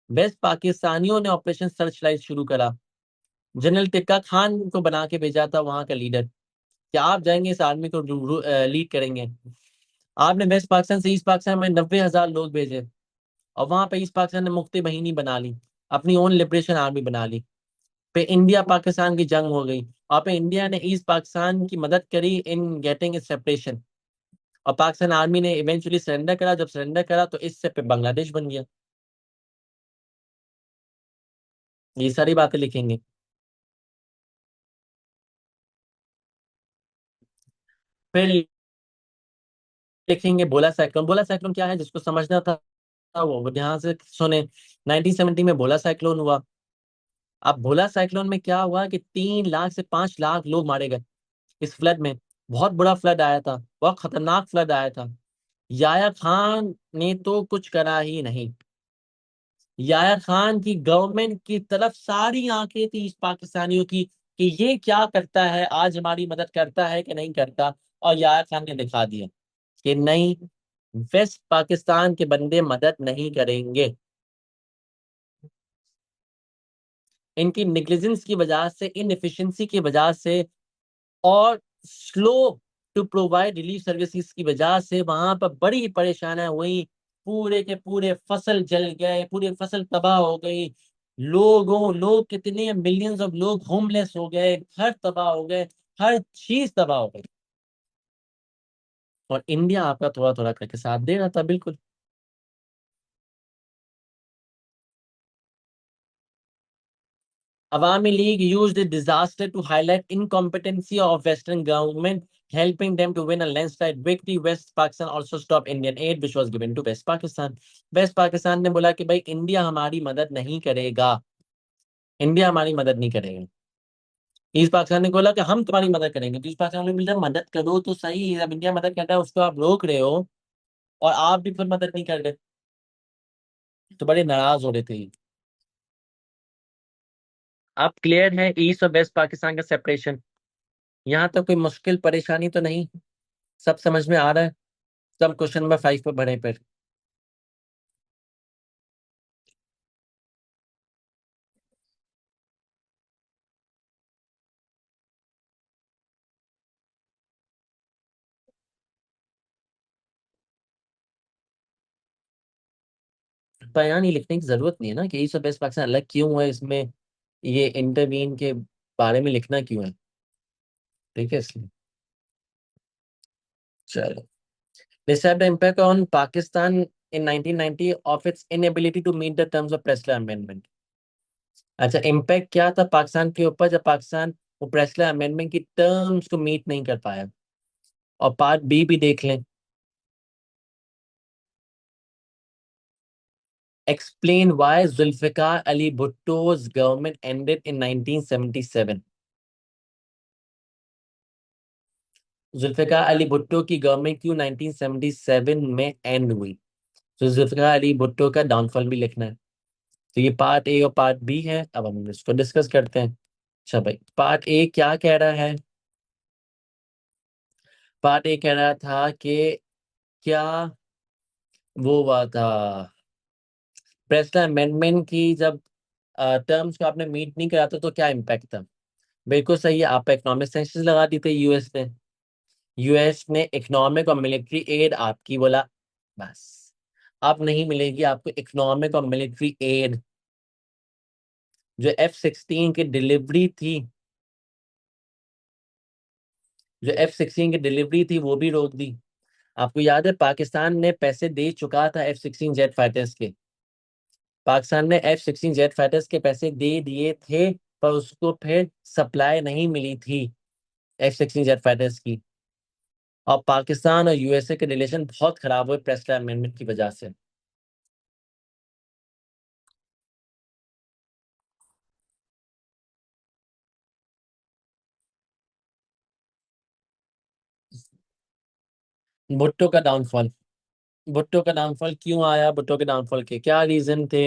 वेस्ट पाकिस्तानियों ने ऑपरेशन सर्च लाइट शुरू करा। जनरल टिक्का खान को बना के भेजा था वहां का लीडर, कि आप जाएंगे इस आर्मी को लीड करेंगे। आपने वेस्ट पाकिस्तान से ईस्ट पाकिस्तान में 90,000 लोग भेजे, और वहां पे ईस्ट पाकिस्तान ने मुक्ति बहिनी बना ली, अपनी ओन लिबरेशन आर्मी बना ली। पे इंडिया पाकिस्तान की जंग हो गई, और पे इंडिया ने ईस्ट पाकिस्तान की मदद करी इन गेटिंग सेपरेशन, और पाकिस्तान आर्मी ने इवेंचुअली सरेंडर करा। जब सरेंडर करा तो इससे पे बांग्लादेश बन गया। ये सारी बातें लिखेंगे। फिर लिखेंगे बोला साइक्लोन। बोला साइक्लोन क्या है, जिसको समझना था वो ध्यान से सुने। 1970 में भोला साइक्लोन हुआ। अब भोला साइक्लोन में क्या हुआ कि 3 लाख से 5 लाख लोग मारे गए इस फ्लड में। बहुत बड़ा फ्लड आया था, बहुत खतरनाक फ्लड आया था। याया खान ने तो कुछ करा ही नहीं। याया खान की गवर्नमेंट की तरफ सारी आंखें थी इस पाकिस्तानियों की कि ये क्या करता है, आज हमारी मदद करता है कि नहीं करता। और याया खान ने दिखा दिया कि नहीं, वेस्ट पाकिस्तान के बंदे मदद नहीं करेंगे। इनकी निग्लिजेंस की वजह से, इनएफिशिएंसी की वजह से, और slow to provide relief services की वजह से वहां पर बड़ी परेशानियां हुई। पूरे के पूरे फसल जल गए, पूरी फसल तबाह हो गई। लोग कितने मिलियंस ऑफ लोग होमलेस हो गए, घर तबाह हो गए, हर चीज तबाह हो गई। और इंडिया आपका थोड़ा थोड़ा करके साथ दे रहा था, बिल्कुल। Awami League used the disaster to highlight incompetency of Western government, helping them to win a landslide victory. West Pakistan also stopped Indian aid, which was given to West Pakistan. West Pakistan ने बोला कि भाई India हमारी मदद नहीं करेगा, India हमारी मदद नहीं करेगा। ईस्ट पाकिस्तान ने बोला कि हम तुम्हारी मदद करेंगे। तो ईस्ट पाकिस्तान ने बोला मदद करो तो सही, जब इंडिया मदद करता है उसको आप रोक रहे हो, और आप भी फिर मदद नहीं कर रहे, तो बड़े नाराज हो रहे थे। अब क्लियर है ईस्ट और वेस्ट पाकिस्तान का सेपरेशन। यहाँ तो कोई मुश्किल परेशानी तो नहीं, सब समझ में आ रहा है। सब क्वेश्चन नंबर 5 पे बढ़े फिर। बयान ही लिखने की जरूरत नहीं है ना कि ईस्ट और वेस्ट पाकिस्तान अलग क्यों है, इसमें ये इंटरवीन के बारे में लिखना क्यों है। ठीक है, इसलिए चलो। Describe the impact on Pakistan in 1990 of its inability to meet the terms of Pressler amendment. अच्छा, इम्पैक्ट क्या था पाकिस्तान के ऊपर जब पाकिस्तान वो प्रेस्लर अमेंडमेंट की टर्म्स को मीट नहीं कर पाया। और पार्ट बी भी देख लें। Explain why Zulfikar Ali Bhutto's government ended in 1977। Zulfikar Ali Bhutto की गवर्नमेंट क्यों 1977 में एंड हुई। तो जुल्फिकार अली भुट्टो का डाउनफॉल भी लिखना है। तो ये पार्ट ए और पार्ट बी है, अब हम इसको डिस्कस करते हैं। अच्छा भाई, पार्ट ए क्या कह रहा है। पार्ट ए कह रहा था कि क्या वो हुआ था, प्रेस्लर अमेंडमेंट की जब टर्म्स को आपने मीट नहीं करा था तो क्या इम्पैक्ट था। बिल्कुल सही है, आप इकोनॉमिक सैंक्शंस लगा दी थे यूएस ने। यूएस ने इकोनॉमिक और मिलिट्री एड आपकी बोला बस, अब नहीं मिलेगी आपको इकोनॉमिक और मिलिट्री एड। जो F-16 की डिलीवरी थी, जो F-16 की डिलीवरी थी वो भी रोक दी। आपको याद है पाकिस्तान ने पैसे दे चुका था F-16 जेट फाइटर्स के। पाकिस्तान ने F-16 जेट फाइटर्स के पैसे दे दिए थे, पर उसको फिर सप्लाई नहीं मिली थी F-16 जेट फाइटर्स की। और पाकिस्तान और यूएसए के रिलेशन बहुत खराब हुए प्रेस्लर अमेंडमेंट की वजह से। भुट्टो का डाउनफॉल। भुट्टो का डाउनफॉल क्यों आया, भुट्टो के डाउनफॉल के क्या रीजन थे।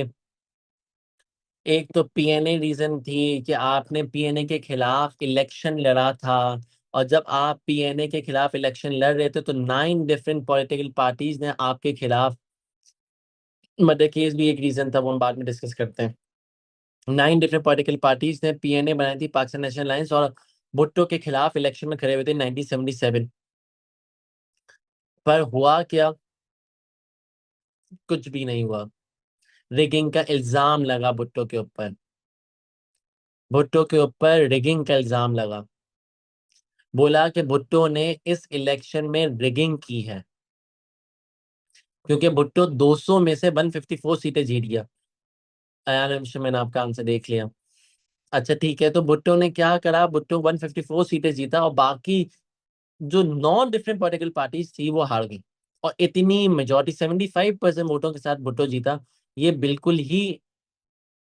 एक तो पीएनए रीजन थी कि आपने पीएनए के खिलाफ इलेक्शन लड़ा था। और जब आप पीएनए के खिलाफ इलेक्शन लड़ रहे थे तो 9 डिफरेंट पॉलिटिकल पार्टीज ने आपके खिलाफ, मर्डर केस भी एक रीजन था, वो हम बाद में डिस्कस करते हैं। 9 डिफरेंट पॉलिटिकल पार्टीज ने पीएनए बनाई थी, पाकिस्तान नेशनल अलायंस, और भुट्टो के खिलाफ इलेक्शन में खड़े हुए थे 1977। पर हुआ क्या? कुछ भी नहीं हुआ। रिगिंग का इल्जाम लगा भुट्टो के ऊपर। भुट्टो के ऊपर रिगिंग का इल्जाम लगा। बोला कि भुट्टो ने इस इलेक्शन में रिगिंग की है, क्योंकि भुट्टो 200 में से 154 सीटें जीत गया। अयान अमशा, मैंने आपका आंसर देख लिया। अच्छा ठीक है, तो भुट्टो ने क्या करा? भुट्टो 154 सीटें जीता और बाकी जो 9 डिफरेंट पॉलिटिकल पार्टीज थी वो हार गई। और इतनी मेजोरिटी 75% वोटों के साथ भुट्टो जीता। ये बिल्कुल ही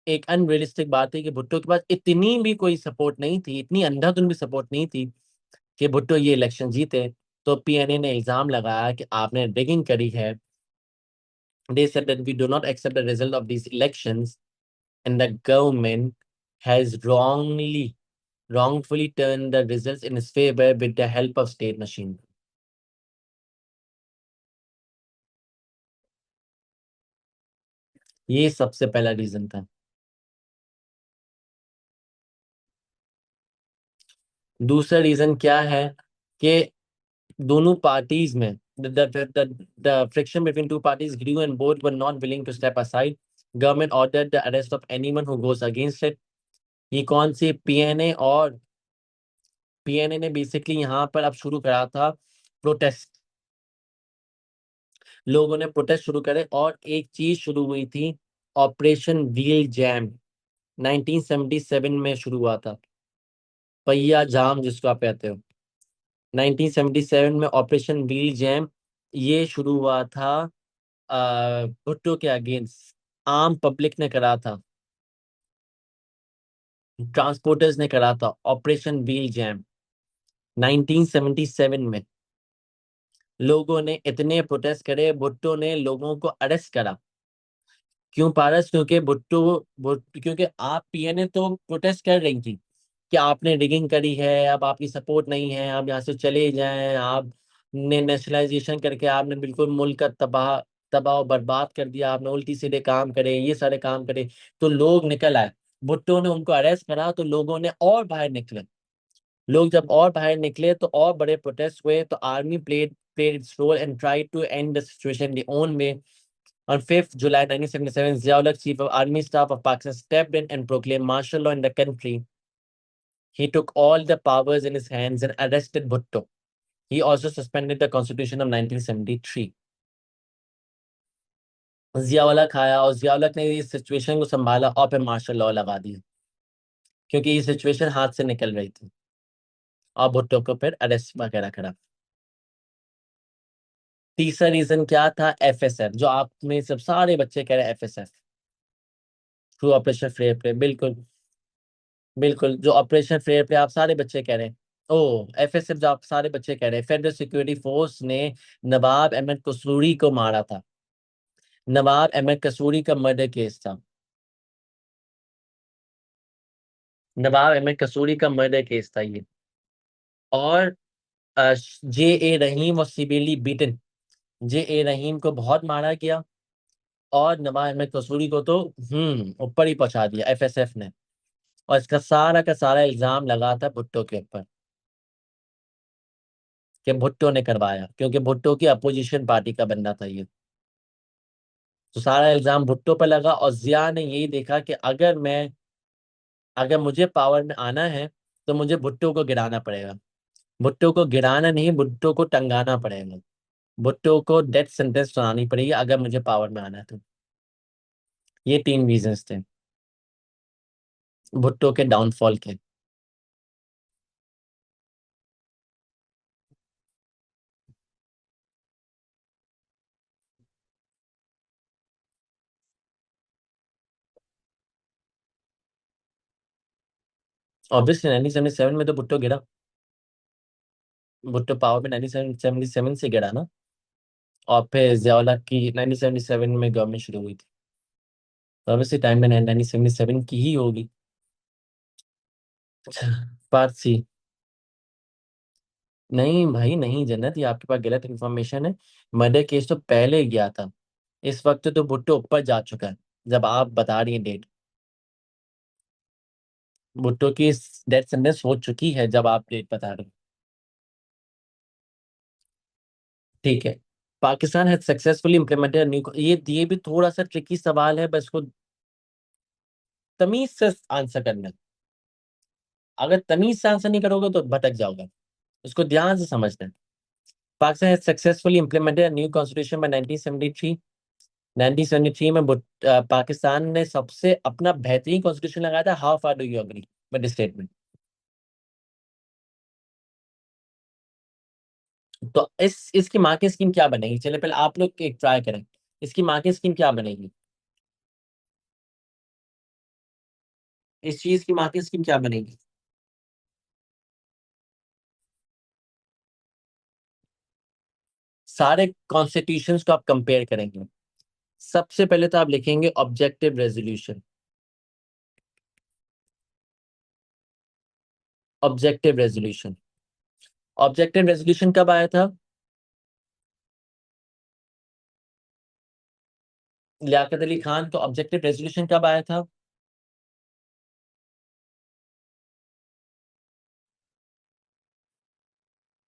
एक अनरियलिस्टिक बात है कि भुट्टो के पास इतनी भी कोई सपोर्ट नहीं थी, इतनी अंधाधुंध भी सपोर्ट नहीं थी कि भुट्टो ये इलेक्शन जीते। तो पीएनए ने इल्जाम लगाया कि आपने रिगिंग करी है। They said that we do not accept the result of these elections and the government has wrongfully turned the results in its favor with the help of state machine. ये सबसे पहला रीजन था। दूसरा reason क्या है कि दोनों parties में the friction between two parties grew and both were not willing to step aside. Government ordered the arrest of anyone who goes against it. ये कौन सी? पीएनए ने बेसिकली यहाँ पर अब शुरू करा था प्रोटेस्ट। लोगों ने प्रोटेस्ट शुरू करे और एक चीज शुरू हुई थी, ऑपरेशन व्हील जैम। 1977 में शुरू हुआ था, पहिया जाम जिसको आप कहते हो। 1977 में ऑपरेशन व्हील जैम ये शुरू हुआ था भुट्टो के अगेंस्ट। आम पब्लिक ने करा था, ट्रांसपोर्टर्स ने करा था ऑपरेशन व्हील जैम 1977 में। लोगों ने इतने प्रोटेस्ट करे, भुट्टो ने लोगों को अरेस्ट करा। क्यों पारस? क्योंकि आप पीएनए तो प्रोटेस्ट कर रही थी कि आपने रिगिंग करी है, अब आपकी सपोर्ट नहीं है, आप यहाँ से चले जाएं। आपने नेशनलाइजेशन करके आपने बिल्कुल मुल्क का तबाह तबाह और बर्बाद कर दिया। आपने उल्टी सीधे काम करे, ये सारे काम करे। तो लोग निकल आए, भुट्टो ने उनको अरेस्ट करा तो लोगों ने और बाहर निकले। लोग जब और बाहर निकले तो और बड़े प्रोटेस्ट हुए। तो army played its role and tried to end the situation their own way. On 5th July 1977, Ziaulak, Chief of Army Staff of Pakistan, stepped in and proclaimed martial law in the country. He took all the powers in his hands and arrested Bhutto. He also suspended the Constitution of 1973. Ziaulhaq आया और जियाउलक ने इस situation को संभाला और फिर martial law लगा दिया, क्योंकि ये सिचुएशन हाथ से निकल रही थी। और भुट्टो को फिर अरेस्ट वगैरह करा। तीसरा रीजन क्या था? एफएसएफ, जो आप में सब सारे बच्चे कह रहे हैं एफएसएफ, थ्रू ऑपरेशन फेयर प्ले। बिल्कुल बिल्कुल, जो ऑपरेशन फेयर प्ले आप सारे बच्चे कह रहे हैं। ओ, एफएसएफ जो आप सारे बच्चे कह रहे हैं, फेडरल सिक्योरिटी फोर्स ने नवाब अहमद कसूरी को मारा था। नवाब अहमद कसूरी का मर्डर केस था। नवाब अहमद कसूरी का मर्डर केस था ये। और जे ए रहीम और सिविली बीटन। जे ए रहीम को बहुत मारा गया और नवाब अहमद कसूरी को तो ऊपर ही पहुंचा दिया एफएसएफ ने। और इसका सारा का सारा इल्जाम लगा था भुट्टो के ऊपर कि भुट्टो ने करवाया, क्योंकि भुट्टो की अपोजिशन पार्टी का बंदा था ये। तो सारा इल्जाम भुट्टो पर लगा और जिया ने यही देखा कि अगर मुझे पावर में आना है तो मुझे भुट्टो को गिराना पड़ेगा। भुट्टो को गिराना नहीं, भुट्टो को टंगाना पड़ेगा। भुट्टो को डेथ सेंटेंस सुनानी पड़ेगी अगर मुझे पावर में आना है तो। ये 3 रीजंस थे भुट्टो के डाउनफॉल के। ऑब्वियसली 1977 में तो भुट्टो गिरा। भुट्टो पावर में 1977 से गिरा ना। और फिर जियाउल्लाह की 1977 में गवर्नमेंट शुरू हुई थी। तो ऑब्वियसली टाइम में 1977 की ही होगी। अच्छा, पार्ट सी। नहीं भाई नहीं जन्नत, ये आपके पास गलत इन्फॉर्मेशन है। मर्डर केस तो पहले गया था। इस वक्त तो भुट्टो ऊपर जा चुका है जब आप बता रही हैं डेट। भुट्टो की डेथ सेंटेंस हो चुकी है जब आप डेट बता रहे ठीक है। Pakistan has successfully implemented new, ये भी थोड़ा सा ट्रिकी सवाल है, बस को तमीज से आंसर करना है। अगर तमीज से आंसर नहीं करोगे तो भटक जाओगे, उसको ध्यान से समझना है। Pakistan has successfully implemented new constitution bye 1973। 1973 में पाकिस्तान ने सबसे अपना बेहतरीन कॉन्स्टिट्यूशन लगाया था। How far do you agree with this statement? तो इसकी माँ की स्कीम क्या बनेगी? चलिए पहले आप लोग एक ट्राई करें, इसकी माँ की स्कीम क्या बनेगी? इस चीज की माँ की स्कीम क्या बनेगी? सारे कॉन्स्टिट्यूशंस को आप कंपेयर करेंगे। सबसे पहले तो आप लिखेंगे objective resolution. Objective resolution. Objective resolution कब आया था? लियाकत अली खान, तो ऑब्जेक्टिव रेजोल्यूशन कब आया था?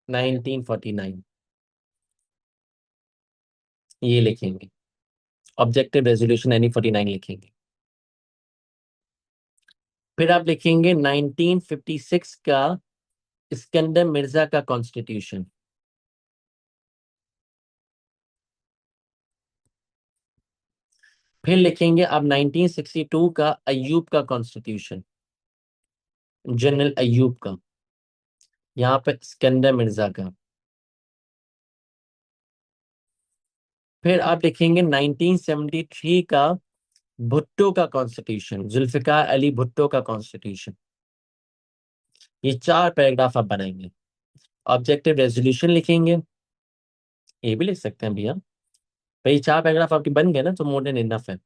1949। ये लिखेंगे, ऑब्जेक्टिव रेजोल्यूशन 1949 लिखेंगे। फिर आप लिखेंगे 1956 का सिकंदर मिर्जा का कॉन्स्टिट्यूशन। फिर लिखेंगे आप 1962 का अयूब का कॉन्स्टिट्यूशन, जनरल अयूब का, यहाँ पे सिकंदर मिर्जा का। फिर आप लिखेंगे 1973 का भुट्टो का कॉन्स्टिट्यूशन, जुल्फिकार अली भुट्टो का कॉन्स्टिट्यूशन। ये चार पैराग्राफ आप बनाएंगे। ऑब्जेक्टिव रेजोल्यूशन लिखेंगे, ये भी लिख सकते हैं भैया। भाई चार पैराग्राफ आपके बन गए ना, तो मोर देन इनफ है।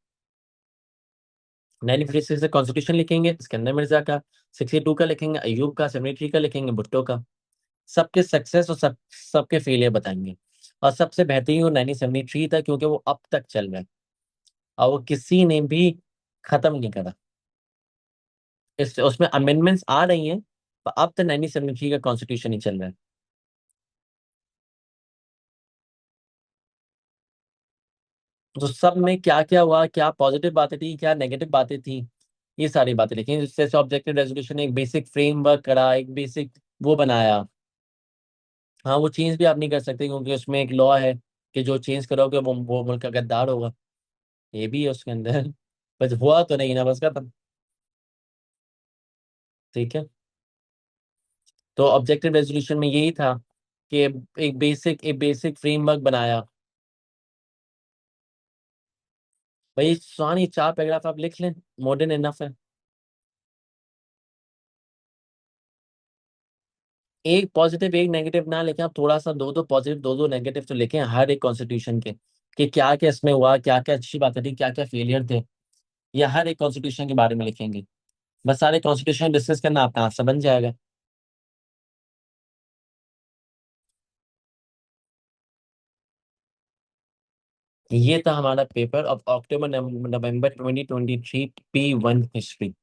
1956 का कॉन्स्टिट्यूशन लिखेंगे सिकंदर मिर्जा का, 62 का लिखेंगे अयूब का, 73 का लिखेंगे भुट्टो का। सबके सक्सेस और सबके फेलियर बताएंगे। और सबसे बेहतरीन वो 1973 था, क्योंकि वो अब तक चल रहा है और वो किसी ने भी खत्म नहीं करा। इस उसमें अमेंडमेंट्स आ रही हैं, पर अब तक 1973 का कॉन्स्टिट्यूशन ही चल रहा है। तो सब में क्या क्या हुआ, क्या पॉजिटिव बातें थी, क्या नेगेटिव बातें थी, ये सारी बातें लिखी। जैसे ऑब्जेक्टिव रेजोल्यूशन ने एक बेसिक फ्रेमवर्क करा, एक बेसिक वो बनाया। हाँ, वो चेंज भी आप नहीं कर सकते, क्योंकि उसमें एक लॉ है कि जो चेंज करोगे वो मुल्क का गद्दार होगा। ये भी है उसके अंदर। बस हुआ तो नहीं ना, बस खत्म। ठीक है। तो ऑब्जेक्टिव रेजोल्यूशन में यही था कि एक बेसिक फ्रेमवर्क बनाया। भाई सुहानी, चार पैराग्राफ आप लिख लें, मॉडर्न इनफ है। एक पॉजिटिव एक नेगेटिव ना लिखें आप, थोड़ा सा दो दो पॉजिटिव दो दो नेगेटिव तो लिखें हर एक कॉन्स्टिट्यूशन के, कि क्या क्या इसमें हुआ, क्या क्या अच्छी बातें थी, क्या क्या फेलियर थे। या हर एक कॉन्स्टिट्यूशन के बारे में लिखेंगे। बस सारे कॉन्स्टिट्यूशन डिस्कस करना, आपका आंसर बन जाएगा। ये था हमारा paper of October November 2023 P1 history.